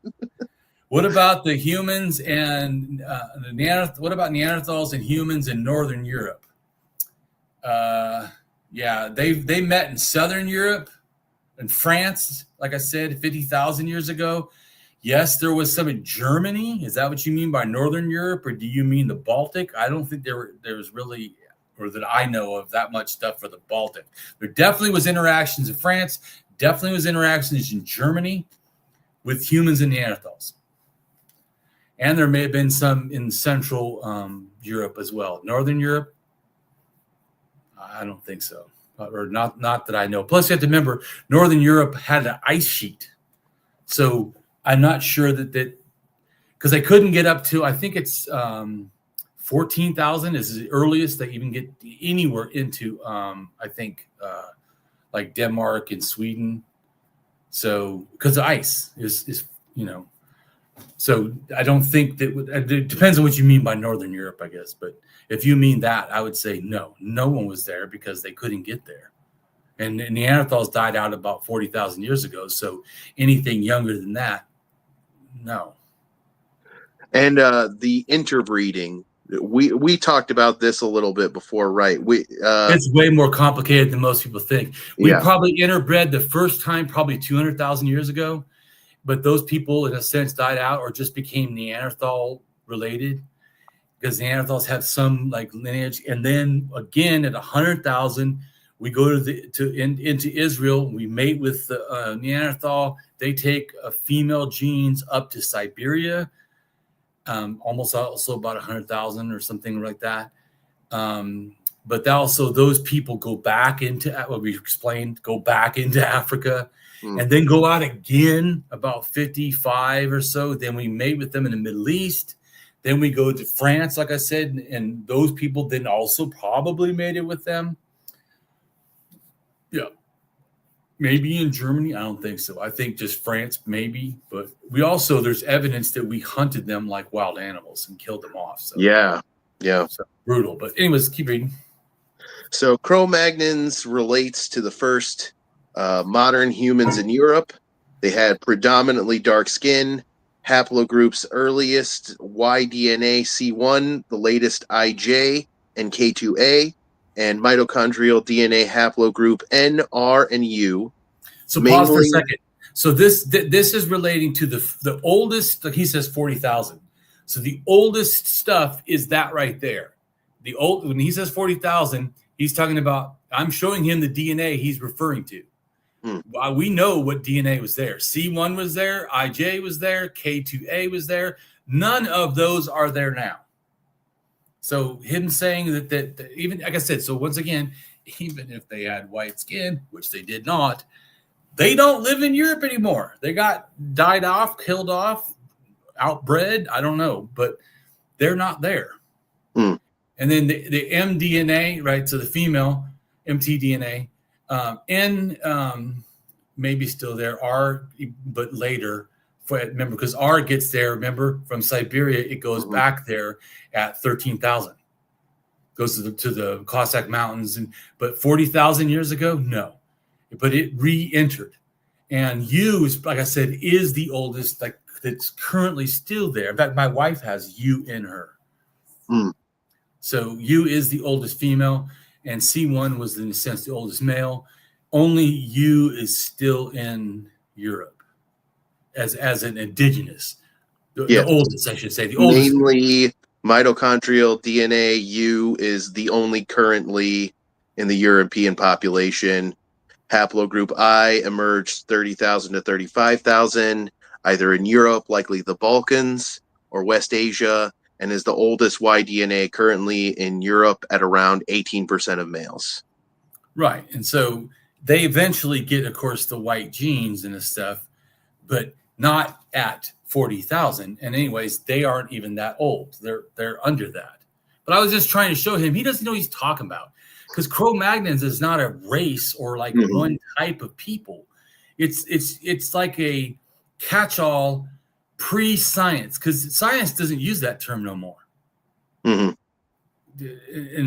What about the humans and what about Neanderthals and humans in Northern Europe? Yeah, they met in Southern Europe and France, like I said, 50,000 years ago. Yes, there was some in Germany. Is that what you mean by Northern Europe, or do you mean the Baltic? I don't think there was really, or that I know of, that much stuff for the Baltic. There definitely was interactions in France, definitely was interactions in Germany with humans and Neanderthals. And there may have been some in Central Europe as well. Northern Europe, I don't think so, or not that I know. Plus, you have to remember, Northern Europe had an ice sheet, so I'm not sure that because they couldn't get up to. I think it's 14,000 is the earliest they even get anywhere into. I think like Denmark and Sweden. So because the ice is So I don't think that it depends on what you mean by Northern Europe, I guess. But if you mean that, I would say no one was there because they couldn't get there. And Neanderthals died out about 40,000 years ago. So anything younger than that, no. And the interbreeding, we talked about this a little bit before, right? It's way more complicated than most people think. We Yeah. probably interbred the first time probably 200,000 years ago, but those people in a sense died out or just became Neanderthal related because Neanderthals have some like lineage. And then again at 100,000, we go into Israel. We mate with the Neanderthal. They take female genes up to Siberia. Almost also about 100,000 or something like that. But also those people go back into what we explained, go back into Africa and then go out again about 55 or so. Then we mate with them in the Middle East. Then we go to France, like I said, and those people then also probably mated with them. Yeah. Maybe in Germany, I don't think so. I think just France, maybe. But we also, there's evidence that we hunted them like wild animals and killed them off. So yeah. So brutal. But anyways, keep reading. So Cro-Magnons relates to the first modern humans in Europe. They had predominantly dark skin. Haplogroups earliest Y-DNA C1, the latest IJ and K2A. And mitochondrial DNA haplogroup N, R, and U. So pause for a second. So this is relating to the oldest. Like he says 40,000. So the oldest stuff is that right there. When he says 40,000, he's talking about. I'm showing him the DNA he's referring to. We know what DNA was there. C1 was there. IJ was there. K2A was there. None of those are there now. So him saying that even like I said, so once again, even if they had white skin, which they did not, they don't live in Europe anymore. They got died off, killed off, outbred. I don't know, but they're not there. And then the mDNA, right? So the female mtDNA, N maybe still there, R, but later. Remember, because R gets there, remember, from Siberia, it goes back there at 13,000. Goes to the Cossack Mountains. But 40,000 years ago, no. But it re-entered. And U, like I said, is the oldest, like that's currently still there. In fact, my wife has U in her. So U is the oldest female, and C1 was, in a sense, the oldest male. Only U is still in Europe. As an indigenous, the oldest, I should say, the oldest. Mainly mitochondrial DNA U is the only currently in the European population. Haplogroup I emerged 30,000 to 35,000, either in Europe, likely the Balkans, or West Asia, and is the oldest Y-DNA currently in Europe at around 18% of males. Right, and so they eventually get, of course, the white genes and this stuff, but not at 40,000. And anyways, they aren't even that old. They're under that. But I was just trying to show him, he doesn't know what he's talking about. Because Cro-Magnons is not a race or like one type of people. It's like a catch-all pre-science, because science doesn't use that term no more. In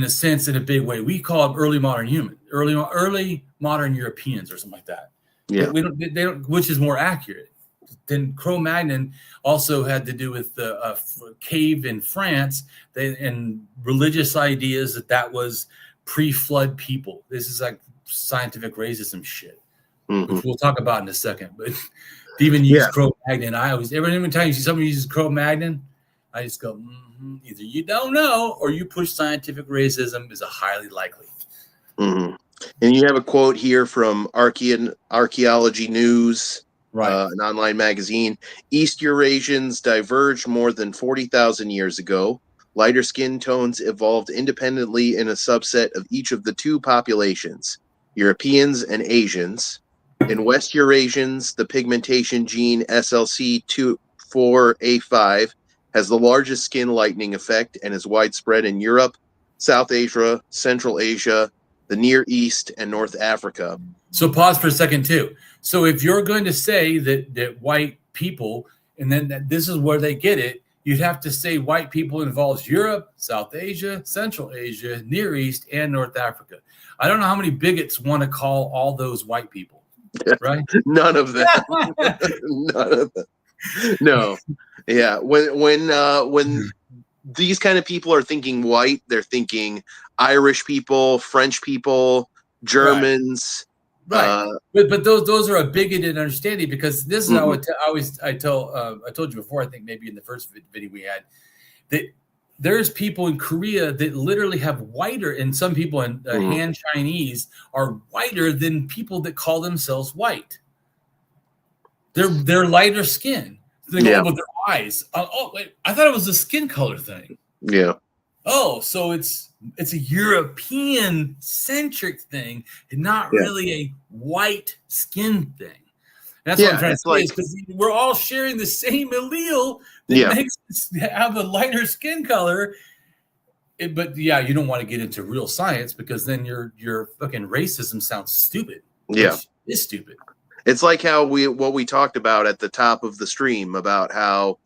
a sense, in a big way. We call them early modern human, early modern Europeans or something like that. Yeah. They don't, which is more accurate. Then Cro-Magnon also had to do with the cave in France and religious ideas that was pre-flood people. This is like scientific racism shit, which we'll talk about in a second. But to even use Cro-Magnon, every time you see somebody uses Cro-Magnon, I just go, either you don't know or you push scientific racism is a highly likely. And you have a quote here from Archaeology News. Right. An online magazine. East Eurasians diverged more than 40,000 years ago. Lighter skin tones evolved independently in a subset of each of the two populations, Europeans and Asians. In West Eurasians, the pigmentation gene SLC24A5 has the largest skin lightening effect and is widespread in Europe, South Asia, Central Asia, the Near East, and North Africa. So pause for a second, too. So if you're going to say that white people and then this is where they get it. You'd have to say white people involves Europe, South Asia, Central Asia, Near East, and North Africa. I don't know how many bigots want to call all those white people, right? None of them. None of them. No. Yeah. When these kind of people are thinking white, they're thinking Irish people, French people, Germans. Right. But those are a bigoted understanding, because this is how I told you before, I think maybe in the first video we had, that there's people in Korea that literally have whiter, and some people in Han Chinese are whiter than people that call themselves white. They're lighter skin. They go with their eyes. Oh, wait, I thought it was a skin color thing. Yeah. Oh, so it's a European centric thing, and not really a white skin thing. That's what I'm trying to say, is because we're all sharing the same allele that makes us have a lighter skin color. But you don't want to get into real science, because then your fucking racism sounds stupid. Yeah, it's stupid. It's like what we talked about at the top of the stream about how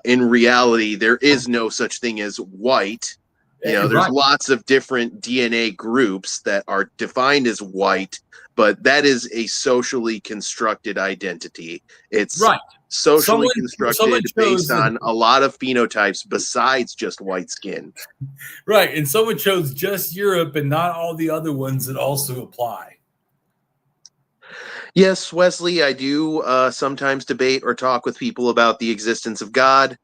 in reality there is no such thing as white. There's lots of different DNA groups that are defined as white, but that is a socially constructed identity. It's socially constructed based on a lot of phenotypes besides just white skin. Right, and someone chose just Europe and not all the other ones that also apply. Yes, Wesley, I do sometimes debate or talk with people about the existence of God.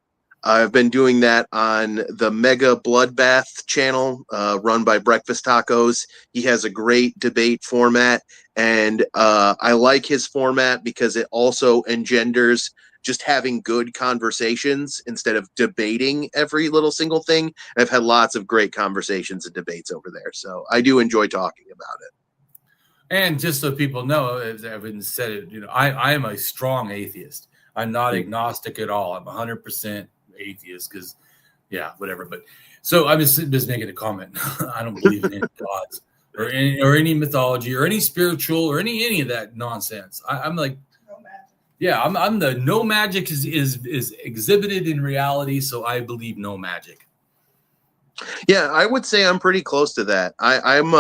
I've been doing that on the Mega Bloodbath channel run by Breakfast Tacos. He has a great debate format, and I like his format because it also engenders just having good conversations instead of debating every little single thing. I've had lots of great conversations and debates over there, so I do enjoy talking about it. And just so people know, as Evan said it, I am a strong atheist. I'm not agnostic at all. I'm 100% atheist, because whatever. But so I'm just making a comment. I don't believe in any gods or any mythology or any spiritual or any of that nonsense. I'm like, no magic. I'm the no magic is exhibited in reality, so I believe no magic. Yeah, I would say I'm pretty close to that. I'm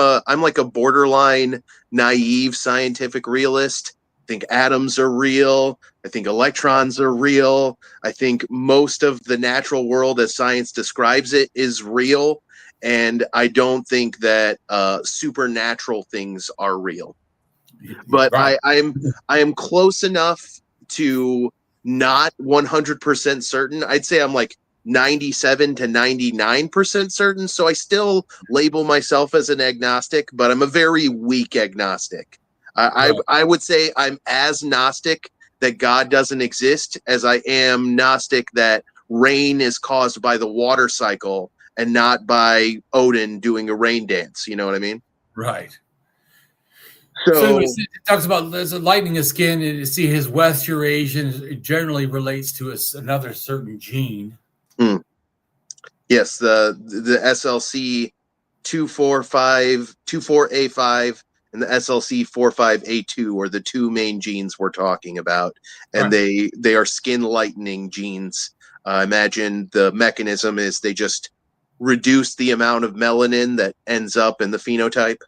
like a borderline naive scientific realist. I think atoms are real. I think electrons are real. I think most of the natural world as science describes it is real. And I don't think that supernatural things are real. But I am close enough to not 100% certain. I'd say I'm like 97 to 99% certain. So I still label myself as an agnostic, but I'm a very weak agnostic. I would say I'm as Gnostic that God doesn't exist as I am Gnostic that rain is caused by the water cycle and not by Odin doing a rain dance. You know what I mean? Right. So anyways, it talks about there's a lightning of skin, and you see his West Eurasian generally relates to another certain gene. Yes, the SLC 24A5 and the SLC 45A2 are the two main genes we're talking about, and they are skin lightening genes. I imagine the mechanism is they just reduce the amount of melanin that ends up in the phenotype.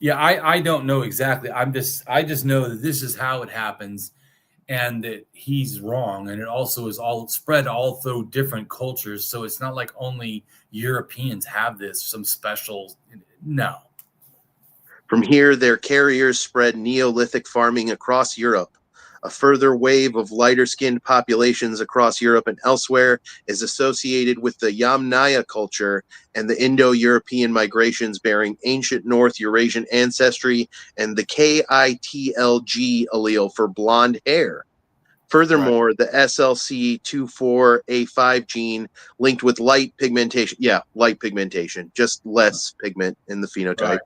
Yeah, I don't know exactly. I just know that this is how it happens, and that he's wrong, and it also is all spread all through different cultures. So it's not like only Europeans have this, some special. No. From here, their carriers spread Neolithic farming across Europe. A further wave of lighter-skinned populations across Europe and elsewhere is associated with the Yamnaya culture and the Indo-European migrations bearing ancient North Eurasian ancestry and the KITLG allele for blonde hair. Furthermore, the SLC24A5 gene linked with light pigmentation. Yeah, light pigmentation, just less pigment in the phenotype.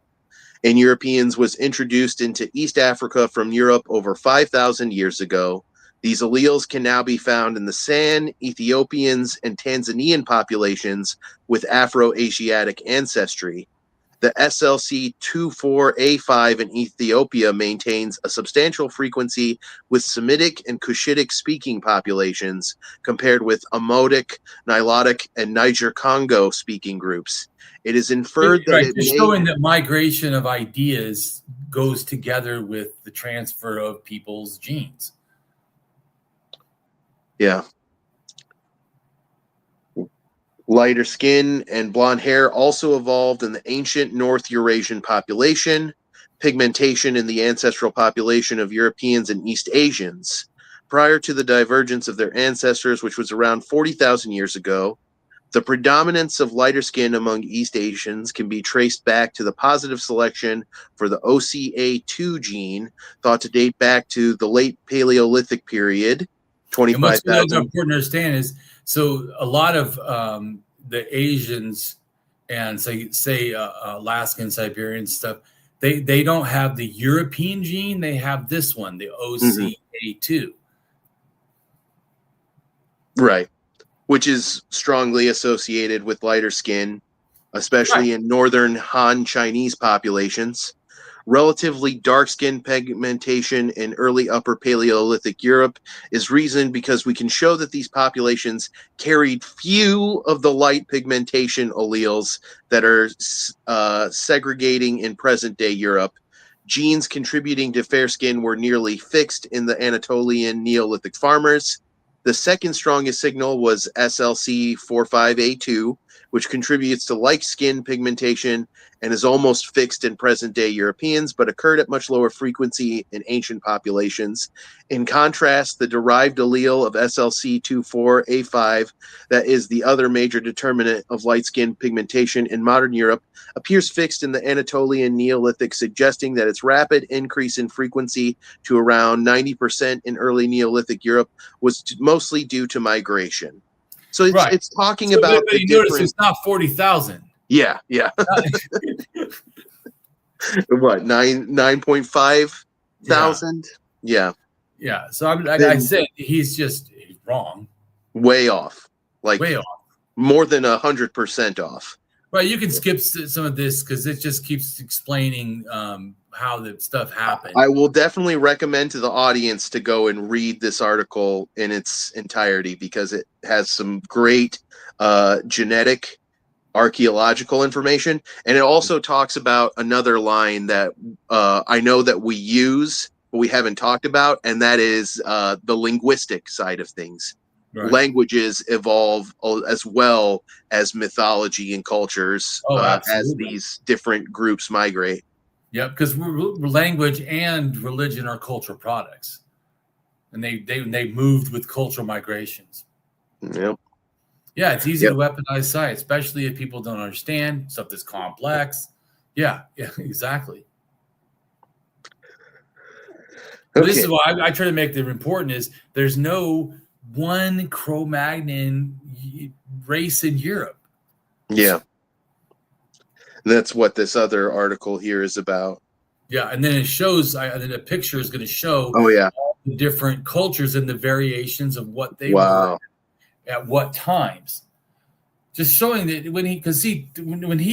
In Europeans was introduced into East Africa from Europe over 5,000 years ago. These alleles can now be found in the San, Ethiopians, and Tanzanian populations with Afro-Asiatic ancestry. The SLC24A5 in Ethiopia maintains a substantial frequency with Semitic and Cushitic speaking populations compared with Omotic, Nilotic, and Niger-Congo speaking groups. It is inferred that it just may... showing that migration of ideas goes together with the transfer of people's genes. Yeah. Lighter skin and blonde hair also evolved in the ancient North Eurasian population, pigmentation in the ancestral population of Europeans and East Asians. Prior to the divergence of their ancestors, which was around 40,000 years ago, the predominance of lighter skin among East Asians can be traced back to the positive selection for the OCA2 gene, thought to date back to the late Paleolithic period, 25,000. And what's important to understand is, so a lot of the Asians and say Alaskan, Siberian stuff, they don't have the European gene. They have this one, the OCA2. Right. Which is strongly associated with lighter skin, especially in northern Han Chinese populations. Relatively dark skin pigmentation in early Upper Paleolithic Europe is reasoned because we can show that these populations carried few of the light pigmentation alleles that are segregating in present-day Europe. Genes contributing to fair skin were nearly fixed in the Anatolian Neolithic farmers. The second strongest signal was SLC45A2, which contributes to light skin pigmentation and is almost fixed in present-day Europeans, but occurred at much lower frequency in ancient populations. In contrast, the derived allele of SLC24A5, that is the other major determinant of light skin pigmentation in modern Europe, appears fixed in the Anatolian Neolithic, suggesting that its rapid increase in frequency to around 90% in early Neolithic Europe was mostly due to migration. So it's talking about but you notice it's not 40,000. Yeah. What, 9.5 thousand? Yeah. So I said he's wrong. Way off. Like way off. More than 100% off. Right. You can skip some of this because it just keeps explaining how the stuff happened. I will definitely recommend to the audience to go and read this article in its entirety because it has some great genetic archaeological information, and it also talks about another line that I know that we use but we haven't talked about, and that is the linguistic side of things. Right. Languages evolve as well as mythology and cultures as these different groups migrate. Yeah, because language and religion are cultural products, and they moved with cultural migrations. Yep. Yeah, it's easy to weaponize science, especially if people don't understand stuff that's complex. Yeah, exactly. Okay. This is why I try to make it important is there's no one Cro-Magnon race in Europe. Yeah. That's what this other article here is about. Yeah, and then it shows, then a picture is going to show all the different cultures and the variations of what they were at what times. Just showing that when he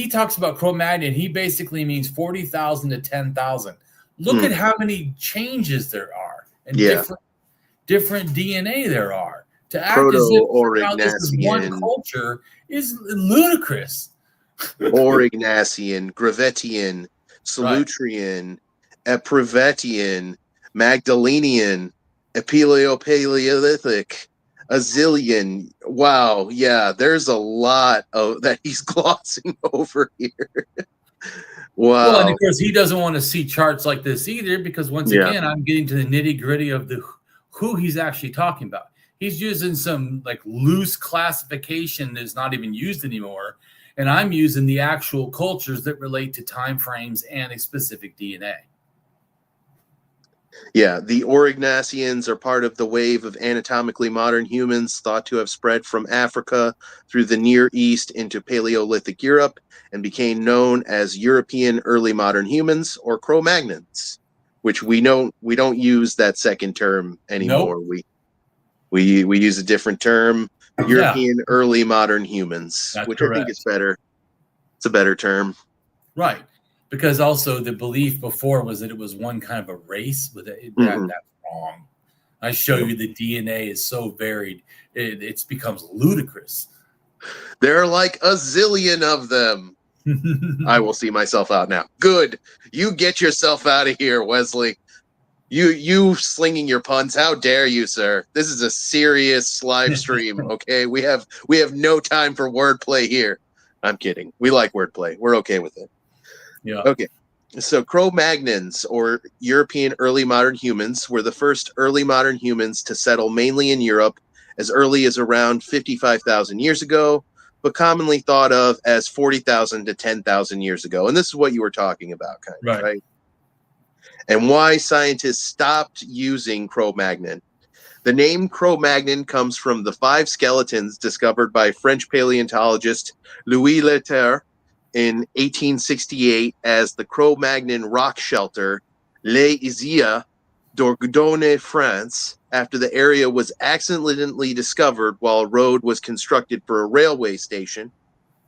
talks about Cro-Magnon, he basically means 40,000 to 10,000. Look at how many changes there are and different DNA there are. To act as if this is one culture is ludicrous. Aurignacian, Gravettian, Solutrean, Eprivetian, Magdalenian, Paleolithic, Azilian. Wow, yeah, there's a lot of that he's glossing over here. Wow. Well, and of course he doesn't want to see charts like this either, because once again, I'm getting to the nitty-gritty of who he's actually talking about. He's using some like loose classification that's not even used anymore. And I'm using the actual cultures that relate to time frames and a specific DNA. Yeah, the Aurignacians are part of the wave of anatomically modern humans thought to have spread from Africa through the Near East into Paleolithic Europe and became known as European early modern humans or Cro-Magnons, which we don't use that second term anymore. Nope. We use a different term. European early modern humans, which correct. I think is better. It's a better term. Right. Because also the belief before was that it was one kind of a race, but Mm-mm. that's wrong. I show you the DNA is so varied, it becomes ludicrous. There are like a zillion of them. I will see myself out now. Good. You get yourself out of here, Wesley. You slinging your puns. How dare you, sir? This is a serious live stream, okay? We have no time for wordplay here. I'm kidding. We like wordplay. We're okay with it. Yeah. Okay. So Cro-Magnons, or European early modern humans, were the first early modern humans to settle mainly in Europe as early as around 55,000 years ago, but commonly thought of as 40,000 to 10,000 years ago. And this is what you were talking about, kind of, Right. right? And why scientists stopped using Cro-Magnon. The name Cro-Magnon comes from the 5 skeletons discovered by French paleontologist Louis Leterre in 1868 as the Cro-Magnon rock shelter Les Isieux d'Orgodone, France, after the area was accidentally discovered while a road was constructed for a railway station.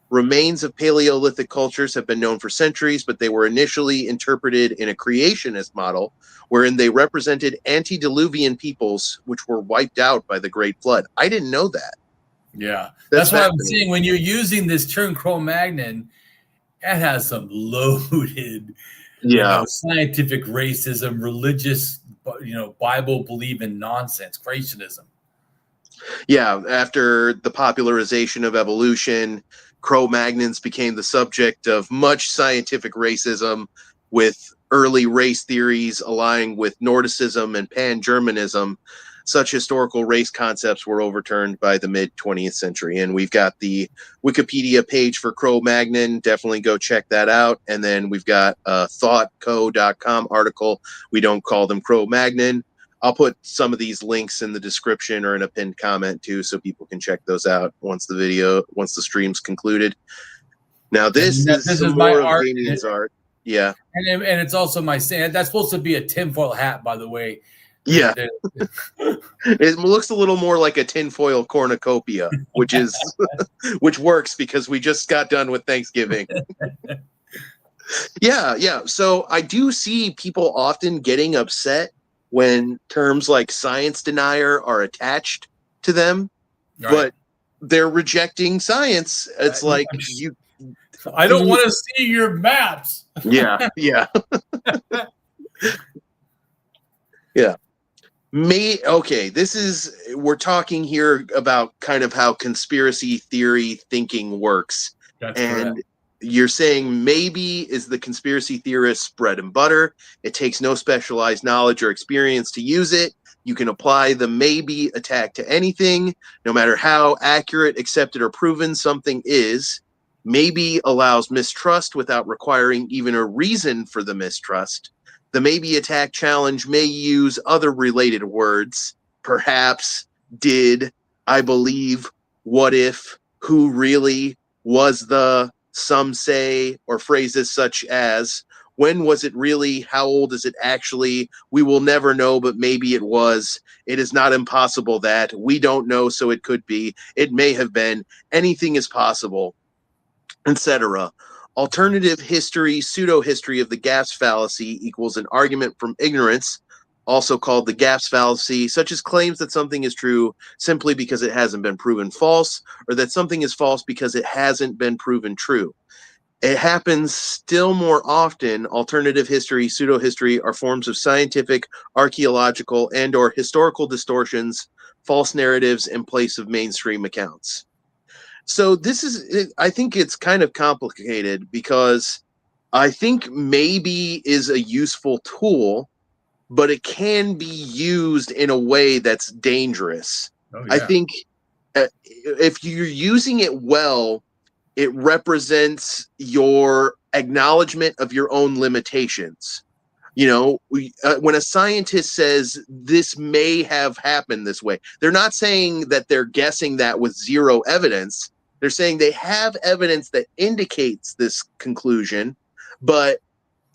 Remains of Paleolithic cultures have been known for centuries, but they were initially interpreted in a creationist model wherein they represented antediluvian peoples which were wiped out by the Great Flood. I didn't know that. Yeah. That's why I'm fascinating. saying when you're using this term Cro-Magnon, it has some loaded, scientific racism, religious, Bible believing nonsense, creationism. Yeah, after the popularization of evolution, Cro-Magnons became the subject of much scientific racism, with early race theories aligning with Nordicism and Pan-Germanism. Such historical race concepts were overturned by the mid-20th century. And we've got the Wikipedia page for Cro-Magnon. Definitely go check that out. And then we've got a thoughtco.com article. We don't call them Cro-Magnon. I'll put some of these links in the description or in a pinned comment too, so people can check those out once the stream's concluded. Now this is some my more of art, Damien's art. Yeah. And it's also my saying. That's supposed to be a tinfoil hat, by the way. Yeah. It looks a little more like a tinfoil cornucopia, which works because we just got done with Thanksgiving. Yeah. So I do see people often getting upset when terms like science denier are attached to them, right, but they're rejecting science. It's like I don't want to see your maps. Yeah. Yeah. Okay, we're talking here about kind of how conspiracy theory thinking works. That's correct. You're saying maybe is the conspiracy theorist's bread and butter. It takes no specialized knowledge or experience to use it. You can apply the maybe attack to anything, no matter how accurate, accepted, or proven something is. Maybe allows mistrust without requiring even a reason for the mistrust. The maybe attack challenge may use other related words. Perhaps, did, I believe, what if, who really, was the, some say, or phrases such as, when was it really, how old is it actually, we will never know, but maybe it was, it is not impossible that, we don't know, so it could be, it may have been, anything is possible, etc. Alternative history, pseudo-history of the gaps fallacy equals an argument from ignorance, also called the gaps fallacy, such as claims that something is true simply because it hasn't been proven false, or that something is false because it hasn't been proven true. It happens still more often. Alternative history, pseudo-history are forms of scientific, archaeological, and or historical distortions, false narratives in place of mainstream accounts. So I think it's kind of complicated because I think maybe is a useful tool, but it can be used in a way that's dangerous. Oh, yeah. I think if you're using it well, it represents your acknowledgement of your own limitations. When a scientist says this may have happened this way, they're not saying that they're guessing that with zero evidence. They're saying they have evidence that indicates this conclusion, but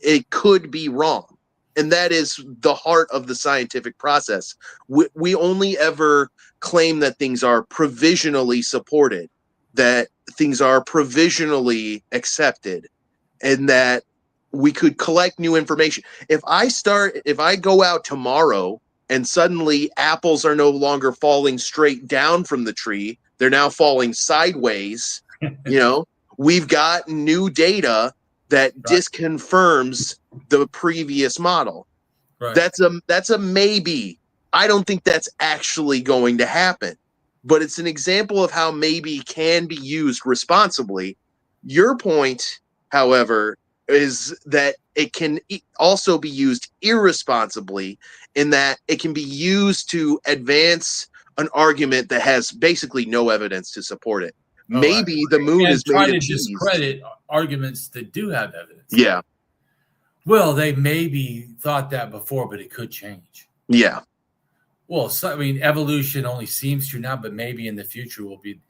it could be wrong. And that is the heart of the scientific process. We only ever claim that things are provisionally supported, that things are provisionally accepted. and that we could collect new information. If I go out tomorrow and suddenly apples are no longer falling straight down from the tree, they're now falling sideways, we've got new data that disconfirms the previous model. Right. That's a maybe. I don't think that's actually going to happen, but it's an example of how maybe can be used responsibly. Your point, however, is that it can also be used irresponsibly, in that it can be used to advance an argument that has basically no evidence to support it. Maybe the moon is try made to of cheese. discredit arguments that do have evidence. Yeah. Well, they maybe thought that before, but it could change. Yeah. Well, so, I mean, evolution only seems true now, but maybe in the future will be.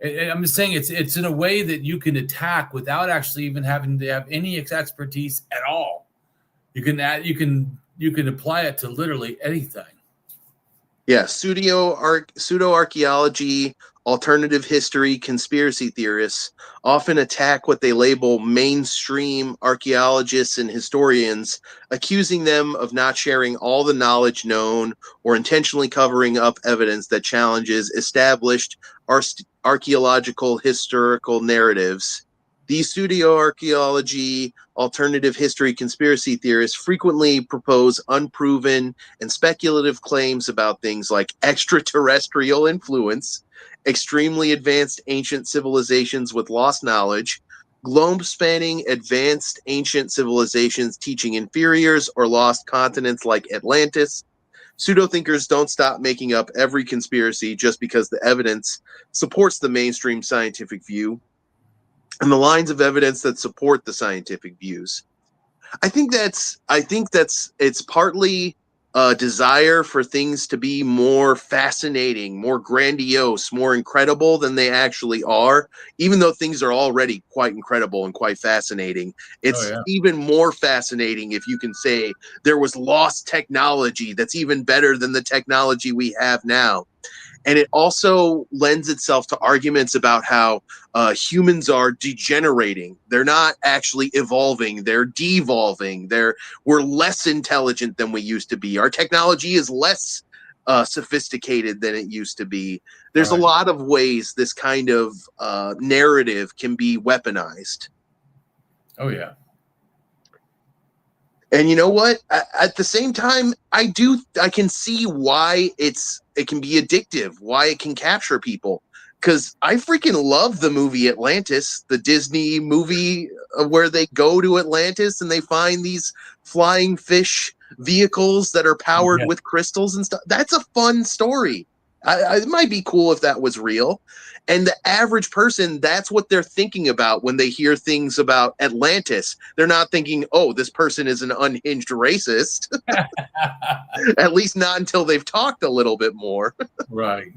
I'm just saying it's in a way that you can attack without actually even having to have any expertise at all. You can apply it to literally anything. Yeah, pseudoarchaeology, alternative history, conspiracy theorists often attack what they label mainstream archaeologists and historians, accusing them of not sharing all the knowledge known or intentionally covering up evidence that challenges established archaeological historical narratives. These pseudoarchaeology, alternative history, conspiracy theorists frequently propose unproven and speculative claims about things like extraterrestrial influence, extremely advanced ancient civilizations with lost knowledge, globe-spanning advanced ancient civilizations teaching inferiors or lost continents like Atlantis. Pseudo-thinkers don't stop making up every conspiracy just because the evidence supports the mainstream scientific view and the lines of evidence that support the scientific views. I think it's partly a desire for things to be more fascinating, more grandiose, more incredible than they actually are. Even though things are already quite incredible and quite fascinating, it's even more fascinating if you can say there was lost technology that's even better than the technology we have now. And it also lends itself to arguments about how humans are degenerating. They're not actually evolving. They're devolving. We're less intelligent than we used to be. Our technology is less sophisticated than it used to be. There's a lot of ways this kind of narrative can be weaponized. Oh, yeah. And you know what? At the same time, I can see why it can be addictive, why it can capture people. Because I freaking love the movie Atlantis, the Disney movie where they go to Atlantis and they find these flying fish vehicles that are powered with crystals and stuff. That's a fun story. It might be cool if that was real. And the average person, that's what they're thinking about when they hear things about Atlantis. They're not thinking, oh, this person is an unhinged racist. At least not until they've talked a little bit more. Right.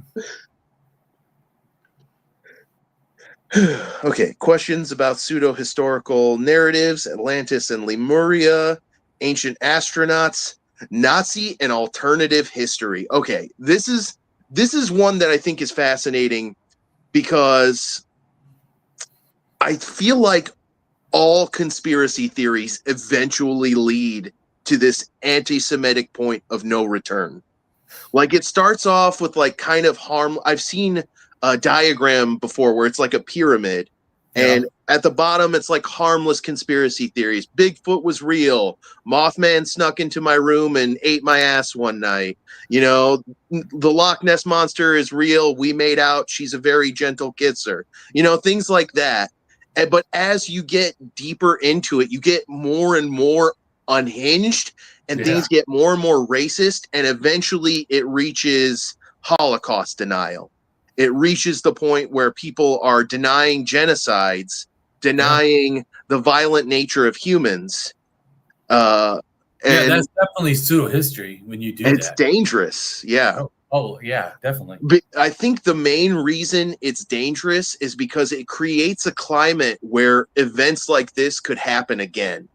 Okay, questions about pseudo-historical narratives, Atlantis and Lemuria, ancient astronauts, Nazi and alternative history. Okay, this is one that I think is fascinating because I feel like all conspiracy theories eventually lead to this anti-Semitic point of no return. Like it starts off with like kind of harm. I've seen a diagram before where it's like a pyramid, and at the bottom it's like harmless conspiracy theories. Bigfoot was real. Mothman snuck into my room and ate my ass one night. The Loch Ness monster is real. We made out. She's a very gentle kisser. Things like that. But as you get deeper into it, you get more and more unhinged, and things get more and more racist, and eventually it reaches Holocaust denial. It reaches the point where people are denying genocides, denying the violent nature of humans. And that's definitely pseudo-history when you do that. It's dangerous. Yeah. Oh, yeah, definitely. But I think the main reason it's dangerous is because it creates a climate where events like this could happen again.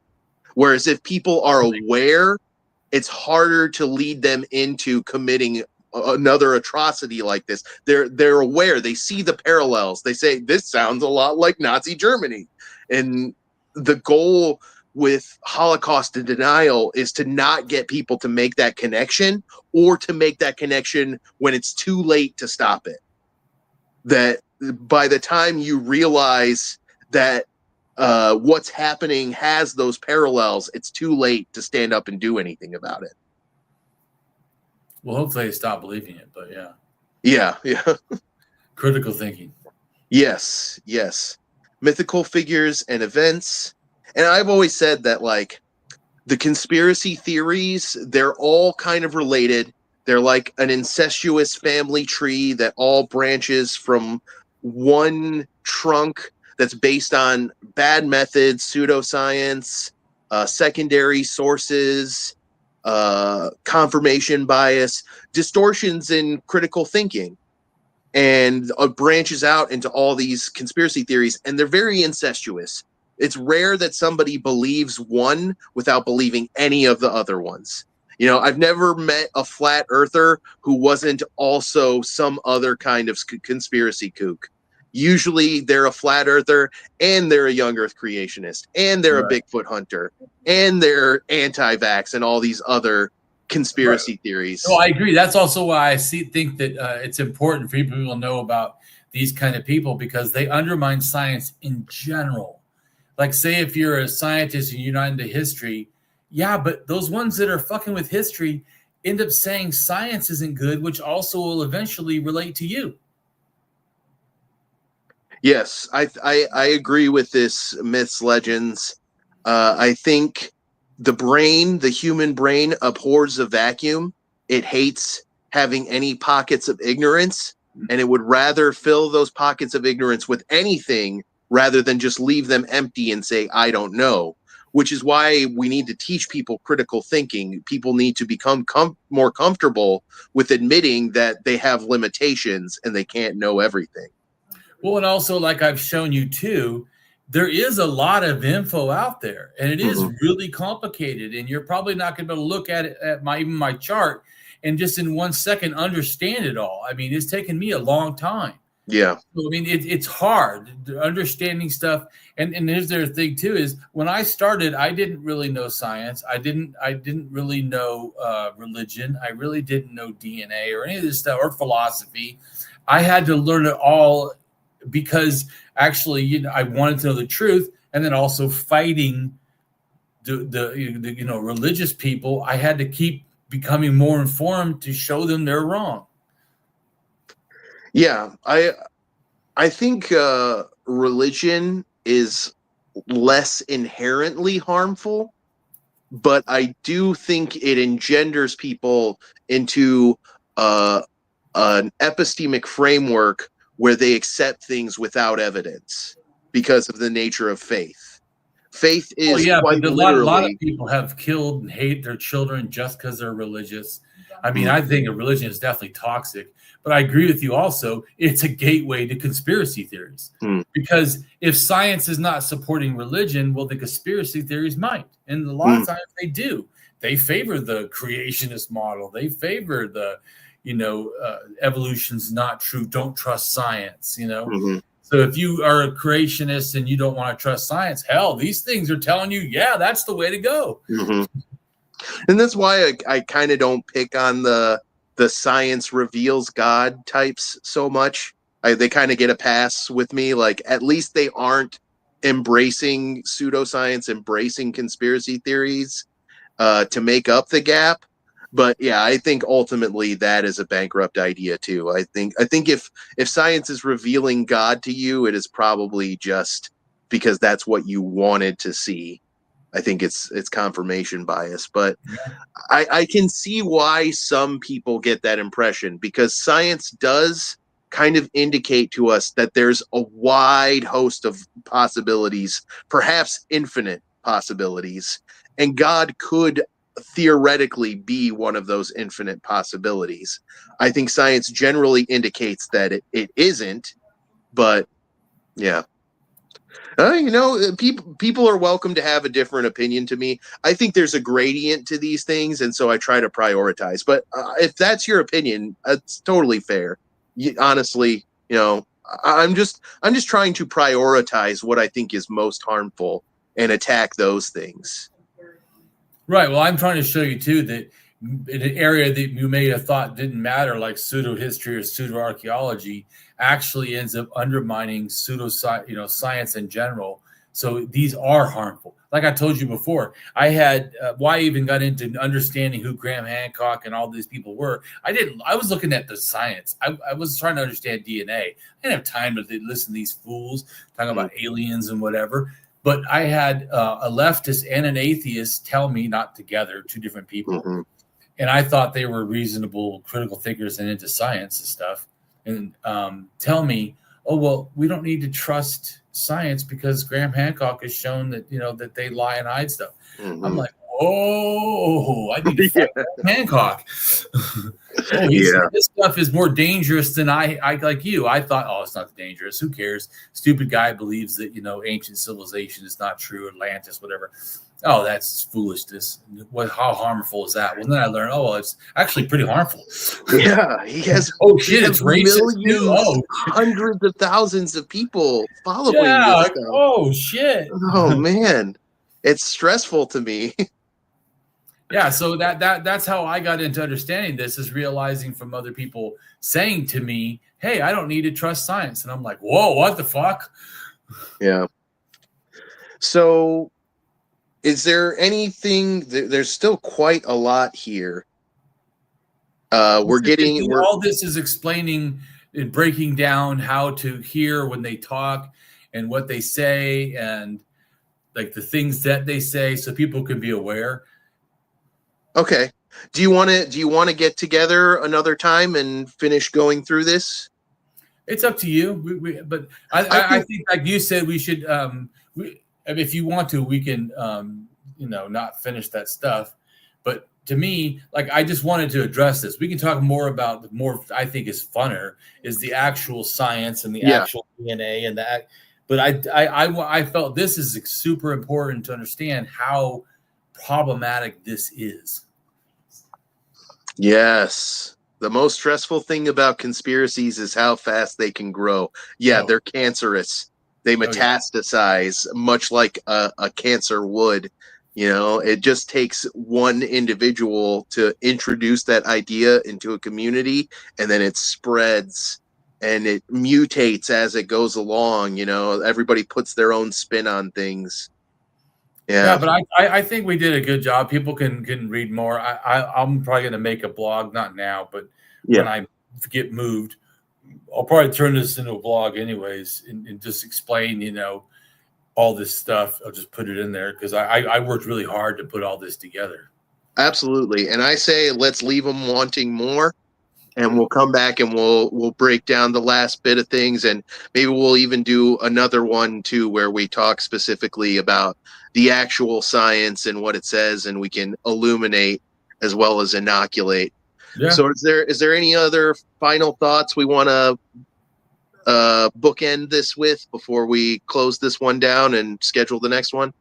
Whereas if people are aware, it's harder to lead them into committing another atrocity like this. They're aware. They see the parallels. They say, this sounds a lot like Nazi Germany. And the goal with Holocaust denial is to not get people to make that connection, or to make that connection when it's too late to stop it. That by the time you realize that what's happening has those parallels, it's too late to stand up and do anything about it. Well, hopefully they stop believing it, but yeah. Yeah. Critical thinking. Yes. Mythical figures and events. And I've always said that, like, the conspiracy theories, they're all kind of related. They're like an incestuous family tree that all branches from one trunk that's based on bad methods, pseudoscience, secondary sources, confirmation bias, distortions in critical thinking, and branches out into all these conspiracy theories, and they're very incestuous. It's rare that somebody believes one without believing any of the other ones. You know, I've never met a flat earther who wasn't also some other kind of conspiracy kook. Usually they're a flat earther, and they're a young earth creationist, and they're a Bigfoot hunter, and they're anti-vax and all these other conspiracy theories. So I agree. That's also why I think that it's important for people to know about these kind of people, because they undermine science in general. Like, say if you're a scientist and you're not into history, yeah, but those ones that are fucking with history end up saying science isn't good, which also will eventually relate to you. Yes, I agree with this myths, legends. I think the human brain abhors a vacuum. It hates having any pockets of ignorance, and it would rather fill those pockets of ignorance with anything rather than just leave them empty and say, I don't know, which is why we need to teach people critical thinking. People need to become more comfortable with admitting that they have limitations and they can't know everything. Well, and also, like I've shown you too, there is a lot of info out there, and it is really complicated, and you're probably not going to be able to look at it at even my chart and just in 1 second understand it all. I mean, it's taken me a long time. Yeah. So, I mean, it's hard understanding stuff. And here's the other thing too, is when I started, I didn't really know science. I didn't really know religion. I really didn't know DNA or any of this stuff, or philosophy. I had to learn it all because actually, you know, I wanted to know the truth, and then also fighting the you know, religious people. I had to keep becoming more informed to show them they're wrong. Yeah, I think religion is less inherently harmful, but I do think it engenders people into an epistemic framework where they accept things without evidence because of the nature of faith. Faith is quite but literally. A lot of people have killed and hate their children just because they're religious. I mean, I think a religion is definitely toxic, but I agree with you also. It's a gateway to conspiracy theories, because if science is not supporting religion, well, the conspiracy theories might. And a lot of times they do. They favor the creationist model. They favor the, you know, evolution's not true. Don't trust science, you know. So if you are a creationist and you don't want to trust science, hell, these things are telling you, yeah, that's the way to go. And that's why I kind of don't pick on the science reveals God types so much. They kind of get a pass with me. Like, at least they aren't embracing pseudoscience, embracing conspiracy theories to make up the gap. But yeah, I think ultimately that is a bankrupt idea too. I think if science is revealing God to you, it is probably just because that's what you wanted to see. I think it's confirmation bias, but I can see why some people get that impression, because science does kind of indicate to us that there's a wide host of possibilities, perhaps infinite possibilities, and God could theoretically be one of those infinite possibilities. I think science generally indicates that it isn't, but yeah. You know, people are welcome to have a different opinion to me. I think there's a gradient to these things, and so I try to prioritize. But if that's your opinion, it's totally fair. Honestly, you know, I'm just trying to prioritize what I think is most harmful and attack those things. Right. Well, I'm trying to show you too that in an area that you may have thought didn't matter, like pseudohistory or pseudoarchaeology, actually ends up undermining science in general. So these are harmful. Like I told you before, I had why I even got into understanding who Graham Hancock and all these people were. I was looking at the science. I was trying to understand DNA. I didn't have time to listen to these fools talking about aliens and whatever. But I had a leftist and an atheist tell me, not together, two different people, and I thought they were reasonable, critical thinkers and into science and stuff, and tell me, oh, well, we don't need to trust science because Graham Hancock has shown that, that they lie and hide stuff. I'm like, whoa, I need to fight Graham Hancock. This stuff is more dangerous than I like you. I thought, oh, it's not dangerous. Who cares? Stupid guy believes that, ancient civilization is not true, Atlantis, whatever. Oh, that's foolishness. How harmful is that? Well, then I learned, well, it's actually pretty harmful. Yeah, he has. Oh shit, it's racist. Hundreds of thousands of people following this stuff. Oh shit. Oh man, it's stressful to me. Yeah, so that's how I got into understanding this, is realizing from other people saying to me, hey, I don't need to trust science. And I'm like, whoa, what the fuck? Yeah. So is there anything, there's still quite a lot here. All this is explaining and breaking down how to hear when they talk and what they say and like the things that they say so people can be aware. Okay. Do you want to get together another time and finish going through this? It's up to you. But I think, like you said, we should. If you want to, we can. Not finish that stuff. But to me, like, I just wanted to address this. We can talk more about I think is funner is the actual science and the actual DNA and that. But I felt this is super important to understand how problematic this is. Yes. The most stressful thing about conspiracies is how fast they can grow. Yeah, they're cancerous. They metastasize much like a cancer would. It just takes one individual to introduce that idea into a community, and then it spreads and it mutates as it goes along. Everybody puts their own spin on things. Yeah, but I think we did a good job. People can read more. I'm probably going to make a blog, not now, but when I get moved, I'll probably turn this into a blog anyways and just explain, all this stuff. I'll just put it in there because I worked really hard to put all this together. Absolutely. And I say let's leave them wanting more. And we'll come back and we'll break down the last bit of things, and maybe we'll even do another one too where we talk specifically about the actual science and what it says, and we can illuminate as well as inoculate. Yeah. So is there any other final thoughts we want to bookend this with before we close this one down and schedule the next one?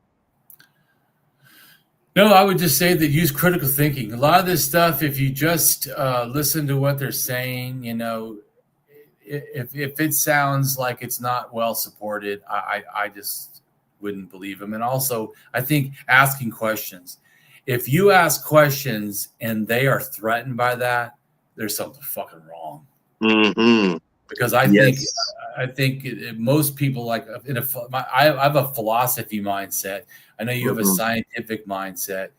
No, I would just say that use critical thinking. A lot of this stuff, if you just listen to what they're saying, if it sounds like it's not well supported, I just wouldn't believe them. And also, I think asking questions. If you ask questions and they are threatened by that, there's something fucking wrong. Mm-hmm. Because I think most people I have a philosophy mindset. I know you have a scientific mindset.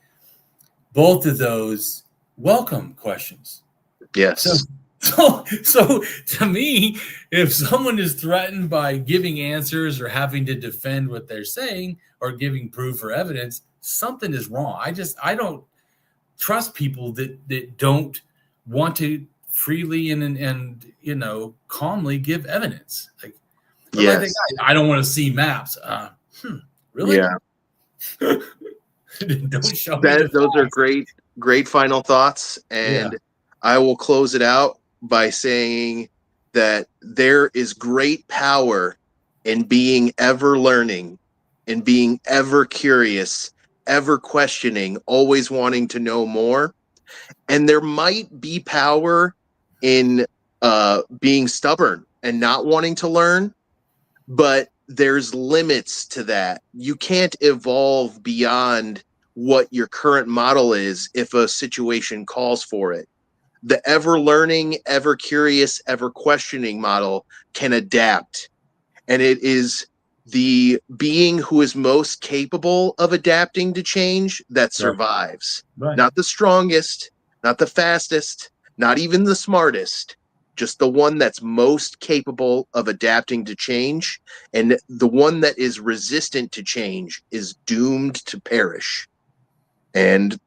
Both of those welcome questions. Yes. So to me, if someone is threatened by giving answers or having to defend what they're saying or giving proof or evidence, something is wrong. I don't trust people that don't want to freely and calmly give evidence. Like, I don't want to see maps. Really? Yeah. Don't show me those are great final thoughts, and I will close it out by saying that there is great power in being ever learning, in being ever curious, ever questioning, always wanting to know more. And there might be power in being stubborn and not wanting to learn, but there's limits to that. You can't evolve beyond what your current model is if a situation calls for it. The ever learning, ever curious, ever questioning model can adapt. And it is the being who is most capable of adapting to change that survives. Right. Not the strongest, not the fastest, not even the smartest, just the one that's most capable of adapting to change. And the one that is resistant to change is doomed to perish. And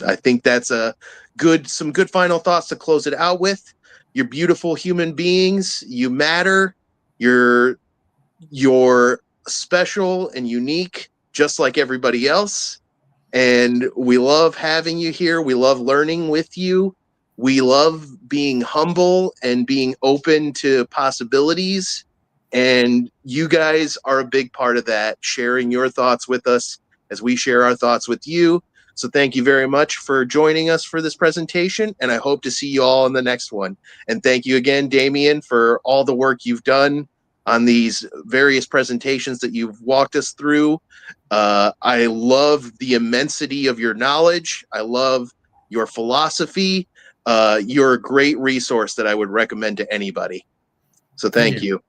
I think that's some good final thoughts to close it out with. You're beautiful human beings. You matter. You're special and unique, just like everybody else. And we love having you here. We love learning with you. We love being humble and being open to possibilities. And you guys are a big part of that, sharing your thoughts with us as we share our thoughts with you. So thank you very much for joining us for this presentation, and I hope to see you all in the next one. And thank you again, Damien, for all the work you've done on these various presentations that you've walked us through. I love the immensity of your knowledge. I love your philosophy. You're a great resource that I would recommend to anybody. So thank you.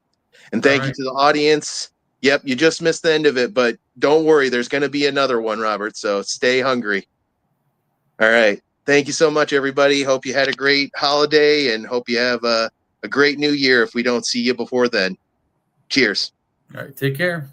And thank you to the audience. Yep, you just missed the end of it, but don't worry, there's going to be another one, Robert, so stay hungry. All right. Thank you so much, everybody. Hope you had a great holiday and hope you have a great new year if we don't see you before then. Cheers. All right. Take care.